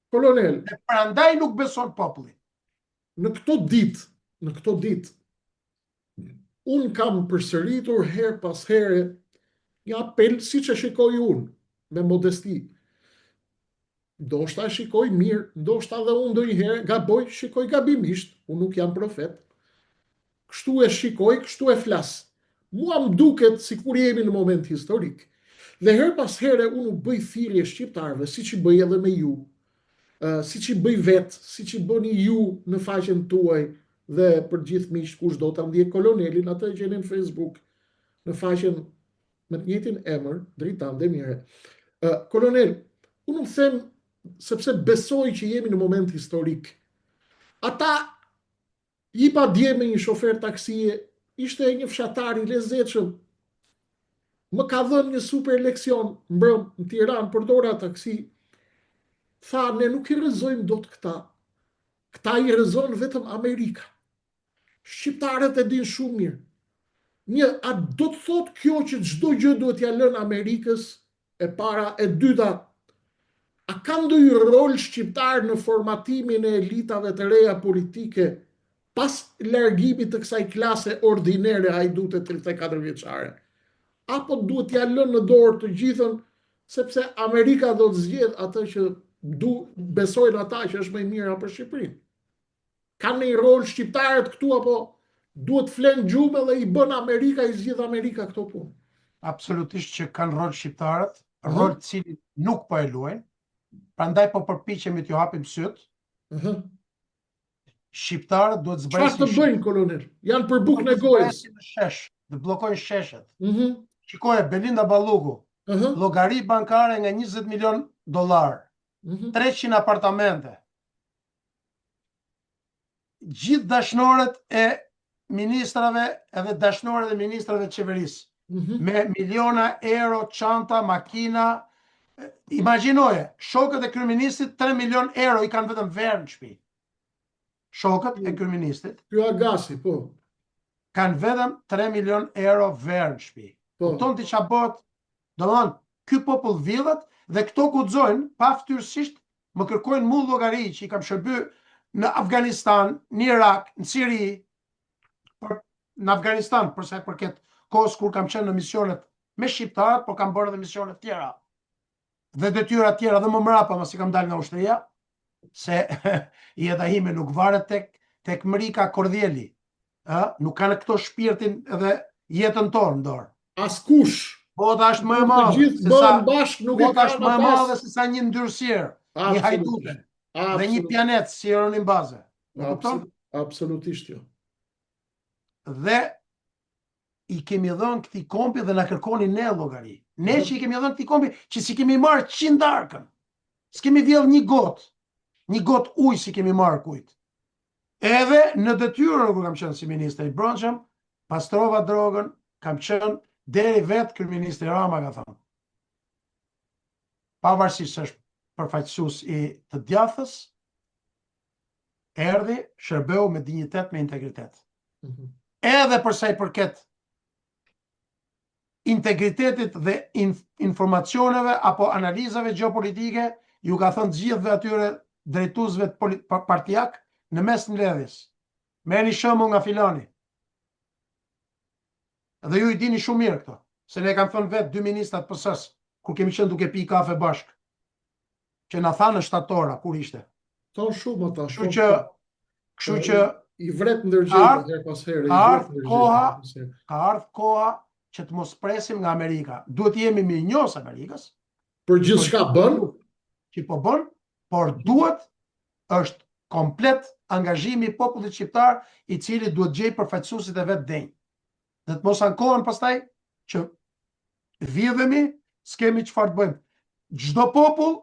Kolonel, dhe prandaj nuk beson populli. Në këto ditë, unë kam përsëritur her pas here një apel si që shikoj unë, me modesti. Ndoshta shikoj mirë, ndoshta dhe unë ndonjëherë gaboj, shikoj gabimisht, unë nuk jam profet. Kështu e shikoj, kështu e flas. Mua më duket sikur jemi në moment historik. Dhe her pas here unë nuk bëj thirrje shqiptarëve, siç i bëj edhe me ju. Siç i bëj vetë, siç i bëni ju në faqen tuaj dhe për gjithë miqt kush do ta ndjek kolonelin, atë e gjeni në Facebook, në faqen me të njëjtin emër, Dritan Demire. Kolonel, unë them sepse besoj që jemi në moment historik. Ata i pa dje me një shofer taksie, ishte një fshatar i lezetshëm. Më ka dhënë një super leksion mbrëm në Tiranë për dora taksi. Tha, ne nuk i rrezojmë dot këta. Këta i rrezon vetëm Amerika. Shqiptarët e din shumë mirë. A do të thotë kjo që çdo gjë duhet t'ia lënë Amerikës, e para, e dyta, a ka ndonjë rol shqiptar në formatimin e elitave të reja politike pas largimit të kësaj klase ordinere hajdute 34 vjeçare? Apo duhet t'ia lënë në dorë të gjithën, sepse Amerika do të zgjedh atë që besojnë ata që është më e mira për Shqipërinë? Ka një rol shqiptarët këtu, apo duhet flen gjumë dhe i bën Amerika, i zgjidh Amerika këto punë? Absolutisht që kanë rol shqiptarët, rol të cilin nuk po e luajnë. Prandaj po përpiqemi t'ju hapim syt. Shqiptarët duhet zbresin. Çfarë të bëjnë, kolonel? Janë për bukë në gojës. Dhe bllokojnë sheshet. Shikoje, Belinda Balluku, llogari bankare nga 20 milion dollar, 300 apartamente. Gjithë dashnorët e ministrave edhe dashnorët e ministrave të qeverisë, me miliona euro, çanta, makina. Imagjinoje, shokët e kryeministit 3 milion euro i kanë vetëm verë në shtëpi. Shokët e kryeministit, Ky Agasi, po, kanë vetëm 3 milion euro verë në shtëpi. Kupton ti çfarë bëhet? Domthon, ky popull villet dhe këto guxojnë paftyrësisht më kërkojnë mua llogari që i kam shërbyer në Afganistan, në Irak, në Siri, në Afganistan për sa i përket kohës kur kam qenë në misionet me shqiptarët, por kam bërë edhe misione tjera. Dhe detyra tjera dhe më mrapa mos i kam dalë nga ushtria, se jeta ime nuk varet tek Mrika Kordhjeli. Nuk kanë këto shpirtin edhe jetën tonë në dorë. Askush. Bota është më e madhe. Të gjithë bëhen bashkë, nuk e Bota është kanë më e madhe pas. se sa një ndyrësirë, një hajdute dhe një pianet si Jeronim Baze. Më kupton? Absolutisht jo. Dhe i kemi dhënë këtij kompi dhe na kërkoni ne llogari. Ne që i kemi dhënë këtij kompi, që si kemi marrë 100 darkën. S'kemi vjedh një got ujë si kemi marrë kujt. Edhe në detyrë kur kam qenë si ministër i brendshëm, pastrova drogën, kam qenë deri vetë kryeministri Rama ka thënë. Pavarësisht se është përfaqësues i të djathës, erdhi, shërbeu me dinjitet, me integritet. Edhe për sa i përket integritetit dhe informacioneve apo analizave gjeopolitike, ju ka thënë gjithëve atyre drejtuesve partijak në mes mbledhjes. Merrni shembull nga filani. Dhe ju i dini shumë mirë këto, se ne kam thënë vetë 2 ministrat PS-s, kur kemi qenë duke pi kafe bashk, që na thanë në shtatora, kur ishte. Thonë shumë ata. Kështu që i vret ndërgjegje her pas here. Ka ardhur koha që të mos presim nga Amerika. Duhet jemi mirënjohës Amerikës. Për gjithçka bën, që po bën, por duhet është komplet angazhimi i popullit shqiptar, i cili duhet gjej përfaqësuesit e vet denj. Dhe të mos ankohen pastaj që vjedhemi, s'kemi çfarë të bëjmë. Çdo popull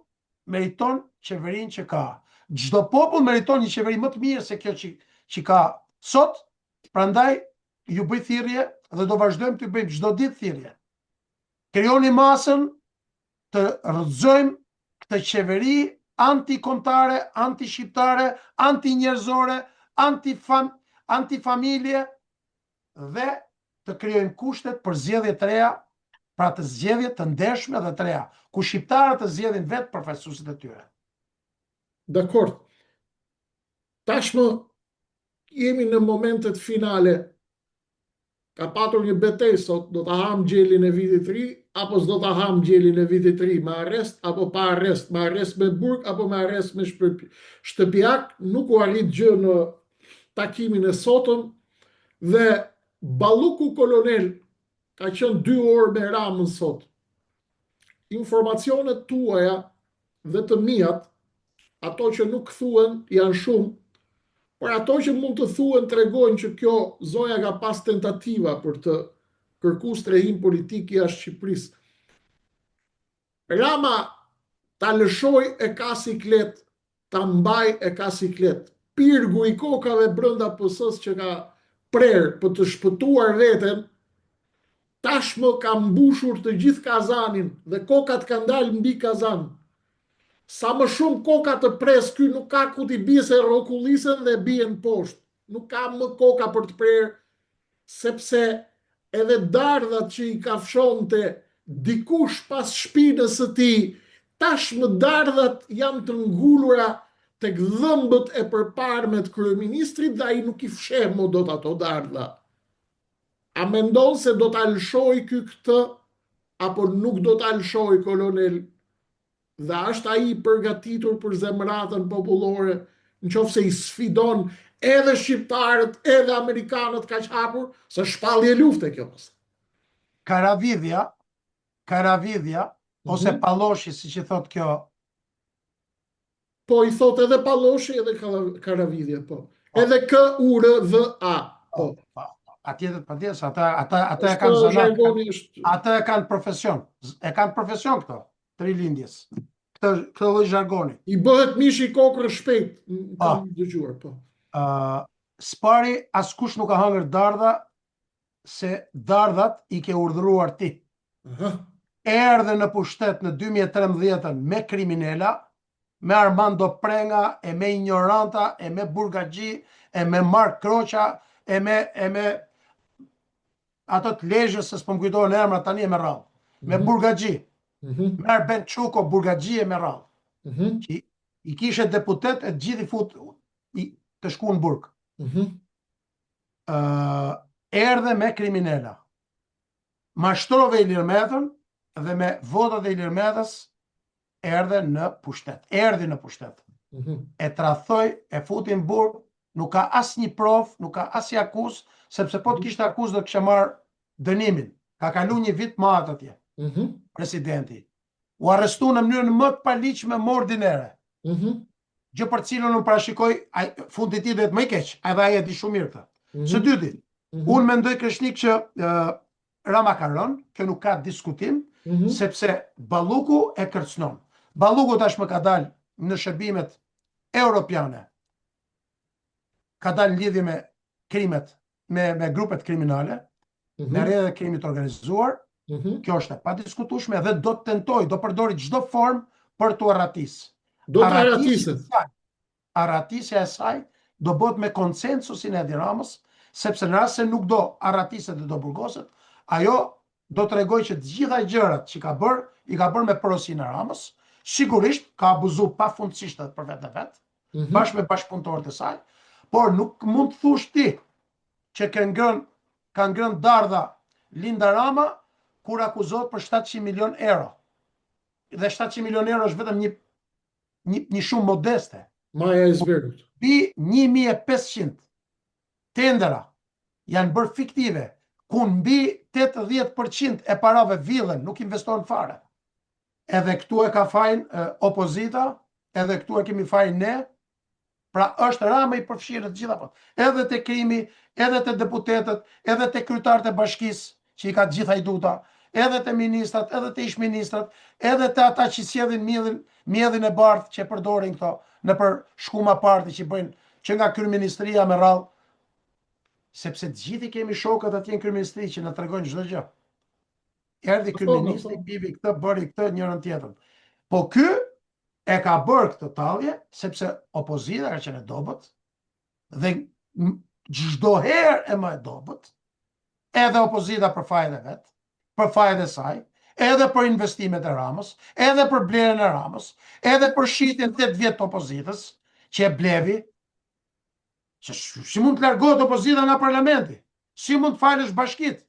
meriton qeverinë që ka. Çdo popull meriton një qeveri më të mirë se kjo që ka sot. Prandaj ju bëj thirrje dhe do vazhdojmë të bëjmë çdo ditë thirrje. Krijoni masën të rrëzojmë këtë qeveri antikombëtare, antishqiptare, antinjerëzore, antifamilje dhe të krijojmë kushtet për zgjedhje të reja, pra të zgjedhje të ndershme dhe të reja, ku shqiptarët të zgjedhin vetë përfaqësuesit e tyre. Dakor. Tashmë jemi në momentet finale. Ka patur një betejë sot, do ta ham gjelin e vitit të ri apo s'do ta ham gjelin e vitit të ri, me arrest apo pa arrest, me arrest me burg apo me arrest me shtëpiak. Nuk u arrit gjë në takimin e sotëm dhe balluku kolonel ka qenë 2 orë me Ramën sot. Informacionet tuaja dhe të mijat, ato që nuk thuhen janë shumë, por ato që mund të thuhen tregojnë që kjo zoja ka pas tentativa për të kërkuar strehim politik jashtë Shqipërisë. Rama ta lëshoj e ka siklet, ta mbaj e ka siklet. Pirgu i kokave brenda PS-s që ka prerë për të shpëtuar veten, tashmë ka mbushur të gjithë kazanin dhe kokat kanë dalë mbi kazan. Sa më shumë koka të pres, ky nuk ka ku t'i bise rrokullisen dhe bien poshtë. Nuk ka më koka për të prerë, sepse edhe dardhat që i kafshonte dikush pas shpinës së tij, tashmë dardhat janë të ngulura tek dhëmbët e përparme të kryeministrit dhe ai nuk i fsheh më dot ato dardha. A mendon se do ta lëshoj ky këtë apo nuk do ta lëshoj kolonel? Dhe është ai i përgatitur për zemratën popullore, nëse i sfidon edhe shqiptarët, edhe amerikanët kaq hapur, se shpallje lufte kjo. Karavidhja, ose palloshi, siç i thot kjo. Po i thot edhe palloshi edhe karavidhja, po. Edhe KURVA, po. Atjetër padjes, ata e kanë zanat, ata e kanë profesion. E kanë profesion këto, trilindjes. Këtë lloj zhargoni. I bëhet mishi i kokrës shpejt, kam dëgjuar, po. Spari askush nuk ka hëngër dardha, se dardhat i ke urdhëruar ti. Erdhe në pushtet në 2013 me kriminela, me Armando Prenga, e me ignoranta, e me Burgaxhi, e me Mark Kroqa, e me ato të lezhës, se s'po më kujtohen emra tani, e me rrallë. Me Burgaxhi. Me Arben Çuko, Burgaxhi e me rrallë. Që i kishe deputet e gjithi fut të shku në burg. Erdhe me kriminela. Mashtrove Ilir Metën dhe me votat e Ilir Metës erdhe në pushtet. Erdhi në pushtet. E tradhoi, e futi në burg, nuk ka asnjë provë, nuk ka asnjë akuz, sepse po të kishte akuz do të kisha marrë dënimin. Ka kalu një vit më atë atje. Presidenti. U arrestu në mënyrën më të paligjshme më ordinere. gjë për cilën unë parashikoj, fundi i tij do të më i keq, edhe ai e di shumë mirë këtë. Së dyti, unë mendoj Kreshnik që Rama ka rënë, kjo nuk ka diskutim, sepse Balluku e kërcënon. Balluku tashmë ka dalë në shërbimet europiane, ka dalë në lidhje me krimet, me grupet kriminale, me rrjedhë e krimit organizuar. Kjo është e padiskutueshme dhe do të tentoj, do përdori çdo formë për t'u arratisë. Do të arratiset. Arratisja e saj do bëhet me konsensusin e Edi Ramës, sepse në rast se nuk do arratiset dhe do burgoset, ajo do të tregoj që të gjitha gjërat që ka bërë, i ka bërë me porosinë e Ramës, sigurisht ka abuzuar pafundësisht edhe për vetë vet, bashkë me bashkëpunëtorët e saj, por nuk mund të thush ti që ka ngrënë dardha Linda Rama kur akuzohet për 700 milion euro. Dhe 700 milion euro është vetëm një shumë modeste. Maja e zverut. Bi 1500 tendera janë bërë fiktive, ku mbi 80% e parave villen, nuk investohen fare. Edhe këtu e ka fajin opozita, edhe këtu e kemi fajin ne, pra është Rama i përfshirë të gjitha po. Edhe te krimi, edhe te deputetët, edhe te kryetarët e bashkisë, që i ka të gjitha i duta, edhe te ministrat, edhe te ish-ministrat, edhe te ata që sjellin mjedhin e bardhë që përdorin këto në për shkuma parti që bëjnë që nga kryeministria me radhë, sepse të gjithë i kemi shokët atje në kryeministri që na tregojnë çdo gjë. Erdhi kryeministri, bivi këtë, bëri këtë, njërën tjetër. Po ky e ka bërë këtë tallje sepse opozita ka qenë e dobët dhe çdo herë e më e dobët, edhe opozita për fajin e vet, për fajin e saj, edhe për investimet e Ramës, edhe për blerjen e Ramës, edhe për shitjen 8 vjet të opozitës, që e blevi, që si mund të largohet opozita nga parlamenti, si mund të falësh bashkit,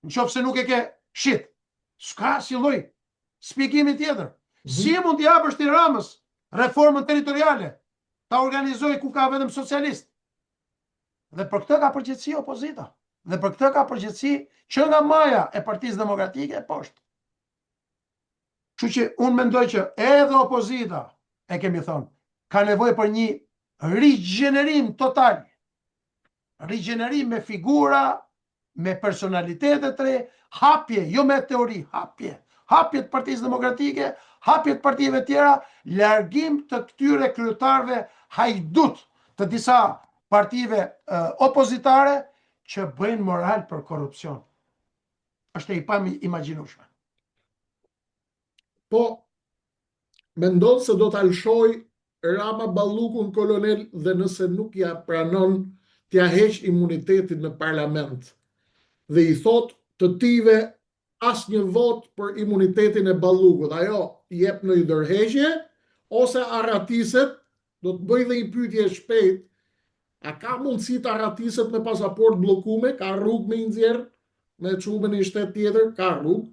në qoftë se nuk e ke shit. S'ka si lloj shpjegimi tjetër. Si mund të japësh ti Ramës reformën territoriale, ta organizoj ku ka vetëm socialist. Dhe për këtë ka përgjegjësi opozita. Dhe për këtë ka përgjegjësi që nga maja e Partisë Demokratike e poshtë. Kështu që unë mendoj që edhe opozita, e kemi thonë, ka nevojë për një rigjenerim total. Rigjenerim me figura, me personalitete të re, hapje, jo me teori, hapje. Hapje të Partisë Demokratike, hapje të partive tjera, largim të këtyre kryetarëve hajdut të disa partive opozitare që bëjnë moral për korrupsion. Është e pamagjinueshme. Po, mendon se do të alshoj Rama Ballukun kolonel dhe nëse nuk ja pranon t'ja heq imunitetin në parlament dhe i thot të tive asnjë vot për imunitetin e Ballukut, ajo jep në ndërheqje ose arratiset, do të bëj dhe një pyetje shpejt, a ka mundësi të arratiset me pasaport bllokume, ka rrugë me nxjerr me çuben në një shtet tjetër, ka rrugë.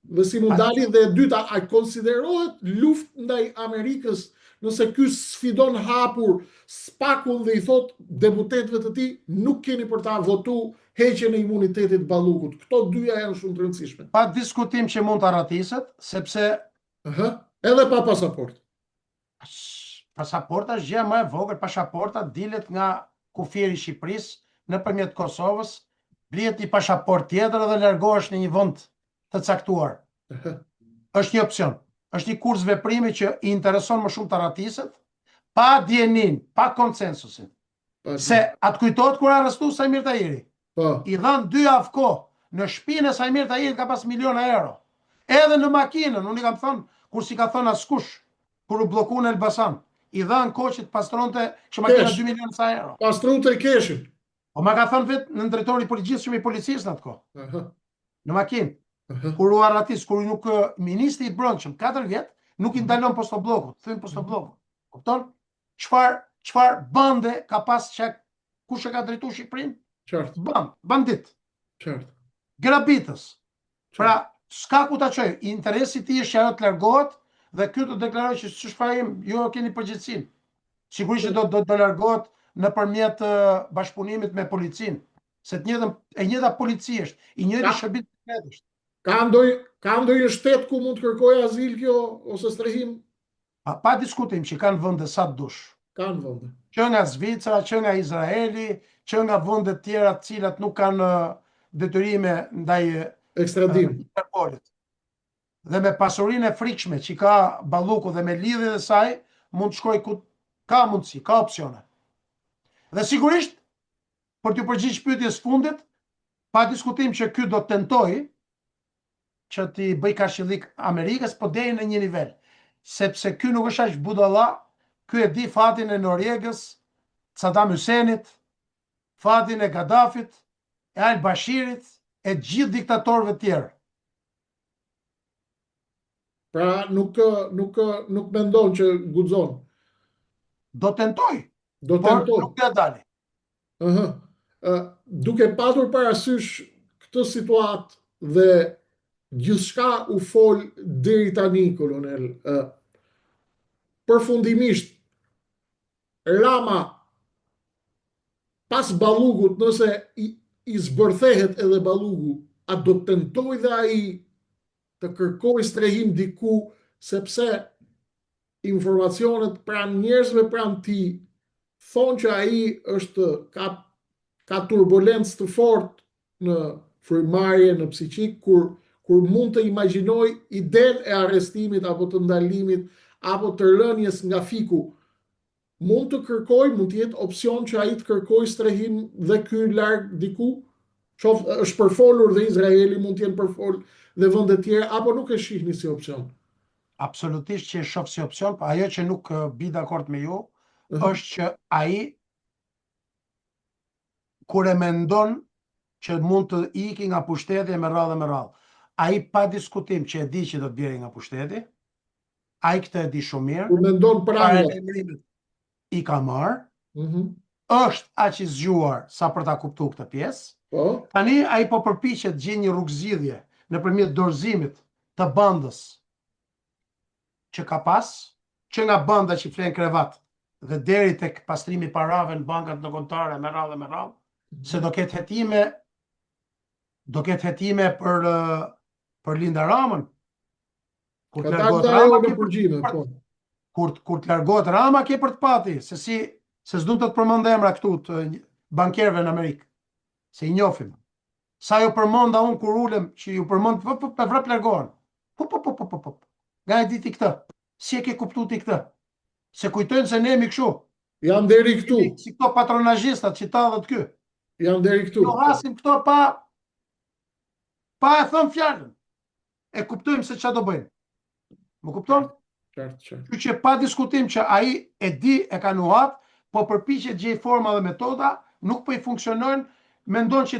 Dhe si mund dali dhe e dyta, a konsiderohet luftë ndaj Amerikës nëse ky sfidon hapur spakun dhe i thot deputetëve të tij nuk keni për ta votu heqjen e imunitetit Ballukut. Këto dyja janë shumë të rëndësishme. Pa diskutim që mund të arratiset, sepse edhe pa pasaport. Pasaporta është gjë më e vogël, pasaporta dilet nga kufiri i Shqipërisë nëpërmjet Kosovës, blihet një pasaport tjetër dhe largohesh në një vend të caktuar. Është një opsion. Është një kurs veprimi që i intereson më shumë të arratiset, pa dienin, pa konsensusin. Se atë kujtohet kur arrestu Sajmir Tahiri. I dhanë 2 javë kohë. Në shtëpinë e Sajmir Tahirit ka pas miliona euro. Edhe në makinën, unë i kam thënë, kur si ka thënë askush, kur u bllokuan në Elbasan, i dhanë koqit pastronte që makina 2 miliona sa euro. Pastronte keshin. Po ma ka thënë vetë në drejtori i përgjithshëm i policisë në atë kohë. Në makinë. Kur u arratis, kur nuk ministri i brendshëm 4 vjet, nuk i ndalon postobllokut, thyn postobllokut. Kupton? Çfarë bande ka pas kush e ka drejtuar Shqipërinë? Qartë. Bandit. Qartë. Grabitës. Pra, s'ka ku ta çoj. Interesi i tij është që ajo të largohet dhe ky të deklaroj që ç'shfaqim, ju keni përgjegjësinë. Sigurisht që do largohet nëpërmjet bashkëpunimit me policinë, se e njëjta polici është, i njëjti shërbim sekret është. Ka ndonjë shtet ku mund të kërkojë azil kjo ose strehim? Pa diskutim që kanë vende sa dush. Kanë vende. Që nga Zvicra, që nga Izraeli, që nga vendet tjera të cilat nuk kanë detyrime ndaj Interpolit. Dhe me pasurinë e frikshme që ka balluku dhe me lidhje e saj, mund të shkoj ku ka mundësi, ka opsione. Dhe sigurisht, për t'ju përgjigjë pyetjes fundit, pa diskutim që ky do të tentoj që t'i bëj kashillik Amerikës, po deri në një nivel, sepse ky nuk është aq budalla, ky e di fatin e Norjegës, Saddam Husseinit, fatin e Gaddafit, e al-Bashirit, e gjithë diktatorëve tjerë. Pra nuk mendon që guxon. Do tentoj, Do por tentoj. nuk do dali. Duke patur parasysh këtë situatë dhe gjithçka u fol deri tani, kolonel, përfundimisht Rama pas Ballugut, nëse i zbërthehet edhe Ballugu, a do të tentoj dhe ai të kërkoj strehim diku, sepse informacionet pranë njerëzve pranë ti thonë që ai është ka turbulencë të fortë në frymarrje, në psiqik, kur mund të imagjinoj idenë e arrestimit apo të ndalimit apo të rënies nga fiku. Mund të kërkoj, mund të jetë opsion që ai të kërkoj strehim dhe ky larg diku? Është përfolur dhe Izraeli, mund të jenë përfol dhe vende tjera, apo nuk e shihni si opsion? Absolutisht që e shoh si opsion, pa ajo që nuk bi dakord me ju, është që ai kur e mendon që mund të iki nga pushteti me radhë, ai pa diskutim që e di që do të bjerë nga pushteti, ai këtë e di shumë mirë. Kur mendon pranë i ka marr, është aq i zgjuar sa për ta kuptuar këtë pjesë. Tani ai po përpiqet të gjejë një rrugëzidhje nëpërmjet dorëzimit të bandës që ka pas, që nga banda që flen krevat dhe deri tek pastrimi parave në bankat në kontare me radhë, se do ketë hetime për Linda Ramën. Kur të largohet Rama ke për të pati, se s'du të përmend emra këtu të bankerëve në Amerikë, se i njohim. Sa ju përmenda unë kur ulem që ju përmend për vrap largohen. Nga e diti këtë, si e ke kuptu ti këtë? Se kujtojnë se ne jemi kështu. Jam deri këtu. Si këto patronazhistat që ta dhe të ky. Jam deri këtu. Jo hasim këto pa e thënë fjalën. E kuptojmë se çfarë do bëjmë. Më kupton? Qartë. Kjo që pa diskutim që ai e di, e ka nuhat, po përpiqet gjej forma dhe metoda, nuk po i funksionojnë, mendon që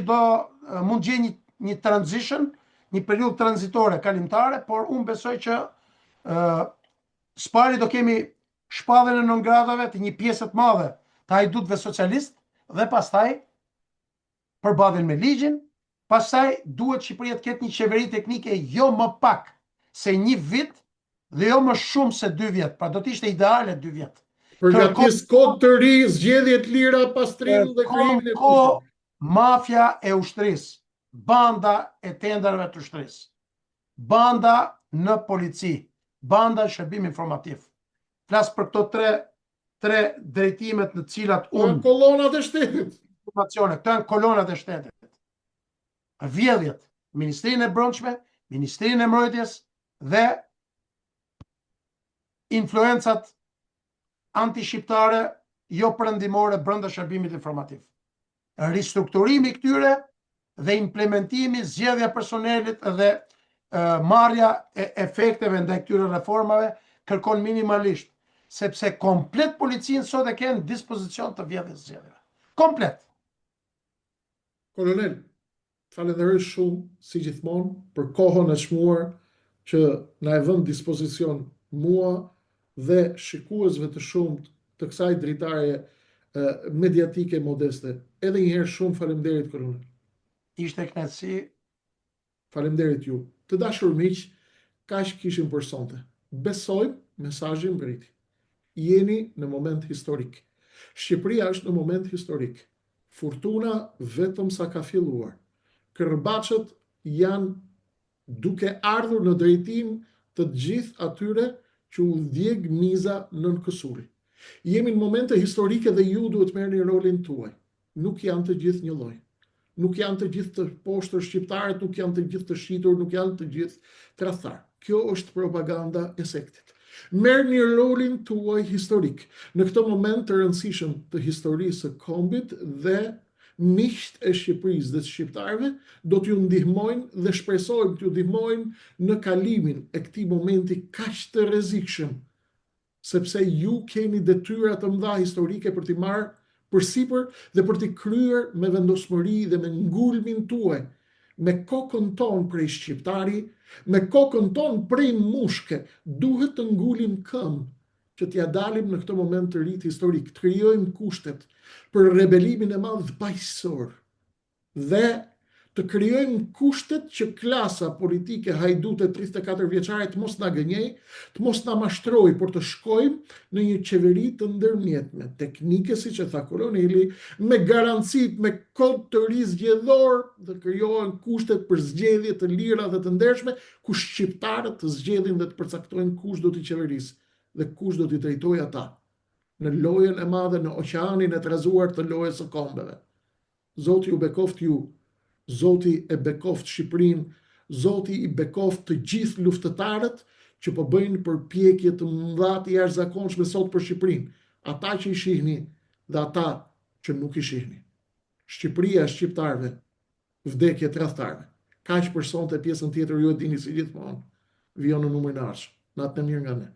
mund gjej një transition, një periudhë tranzitore kalimtare, por unë besoj që spari do kemi shpallën e non-gratave të një pjesë të madhe të hajdutëve socialist dhe pastaj përballjen me ligjin, pastaj duhet Shqipëria të ketë një qeveri teknike jo më pak se 1 vit dhe jo më shumë se 2 vjet, pra do të ishte ideale 2 vjet. Përgatis kod të ri, zgjedhje të lira, pastrim dhe krijimin e kushte. Mafja e ushtrisë, banda e tenderëve të ushtrisë, banda në polici, banda në shërbim informativ. Flas për këto tre drejtimet në cilat unë... kolonat e shtetit. Këto janë kolonat e shtetit. Vjedhjet, Ministrinë e Brendshme, Ministrinë e Mbrojtjes dhe influencat anti-shqiptare jo perëndimore brenda shërbimit informativ. Ristrukturimi këtyre dhe implementimi, zgjedhja personelit dhe marrja e efekteve ndaj këtyre reformave kërkon minimalisht, sepse komplet policinë sot e kanë dispozicion të vjedhjes zgjedhjeve. Komplet. Kolonel, falenderoj shumë, si gjithmonë, për kohën e çmuar që na e vën dispozicion mua dhe shikuesve të shumt të kësaj dritarje mediatike modeste. Edhe një herë shumë faleminderit, kolonel. Ishte kënaqësi. Faleminderit ju. Të dashur miq, kaq kishim për sonte. Besojmë mesazhin mbriti. Jeni në moment historik. Shqipëria është në moment historik. Fortuna vetëm sa ka filluar. Kërbaçët janë duke ardhur në drejtim të gjithë atyre që u djeg miza nën kësull. Jemi në momente historike dhe ju duhet merrni rolin tuaj. Nuk janë të gjithë një lloj. Nuk janë të gjithë të poshtër shqiptarët, nuk janë të gjithë të shitur, nuk janë të gjithë tradhtar. Kjo është propaganda e sektit. Merrni rolin tuaj historik në këtë moment të rëndësishëm të historisë së kombit dhe miqt e Shqipërisë dhe të shqiptarëve do t'ju ndihmojnë dhe shpresojmë t'ju ndihmojnë në kalimin e këtij momenti kaq të rrezikshëm, sepse ju keni detyra të mëdha historike për t'i marrë përsipër dhe për t'i kryer me vendosmëri dhe me ngulmin tuaj, me kokën tonë prej shqiptari, me kokën tonë prej mushke, duhet të ngulim këmbë që t'ja dalim në këtë moment të rit historik, të krijojmë kushtet për rebelimin e madh paqësor dhe të krijojmë kushtet që klasa politike hajdute 34 vjeçare të mos na gënjej, të mos na mashtroj, por të shkojmë në një qeveri të ndërmjetme, teknike siç e tha Koloneli, me garancit, me kod të ri zgjedhor, dhe krijohen kushtet për zgjedhje të lira dhe të ndershme, ku shqiptarët të zgjedhin dhe të përcaktojnë kush do t'i qeverisë dhe kush do t'i drejtojë ata në lojën e madhe, në oqeanin e trazuar të lojës së kombeve. Zoti ju bekoft ju, Zoti e bekoft Shqipërinë, Zoti i bekoft të gjithë luftëtarët që po bëjnë përpjekje të mëdha të jashtëzakonshme sot për Shqipërinë, ata që i shihni dhe ata që nuk i shihni. Shqipëria e shqiptarëve, vdekje tradhtarëve. Kaq për sonte, pjesën tjetër ju e dini si gjithmonë. Vijon në numrin e ardhshëm. Natën e mirë nga ne.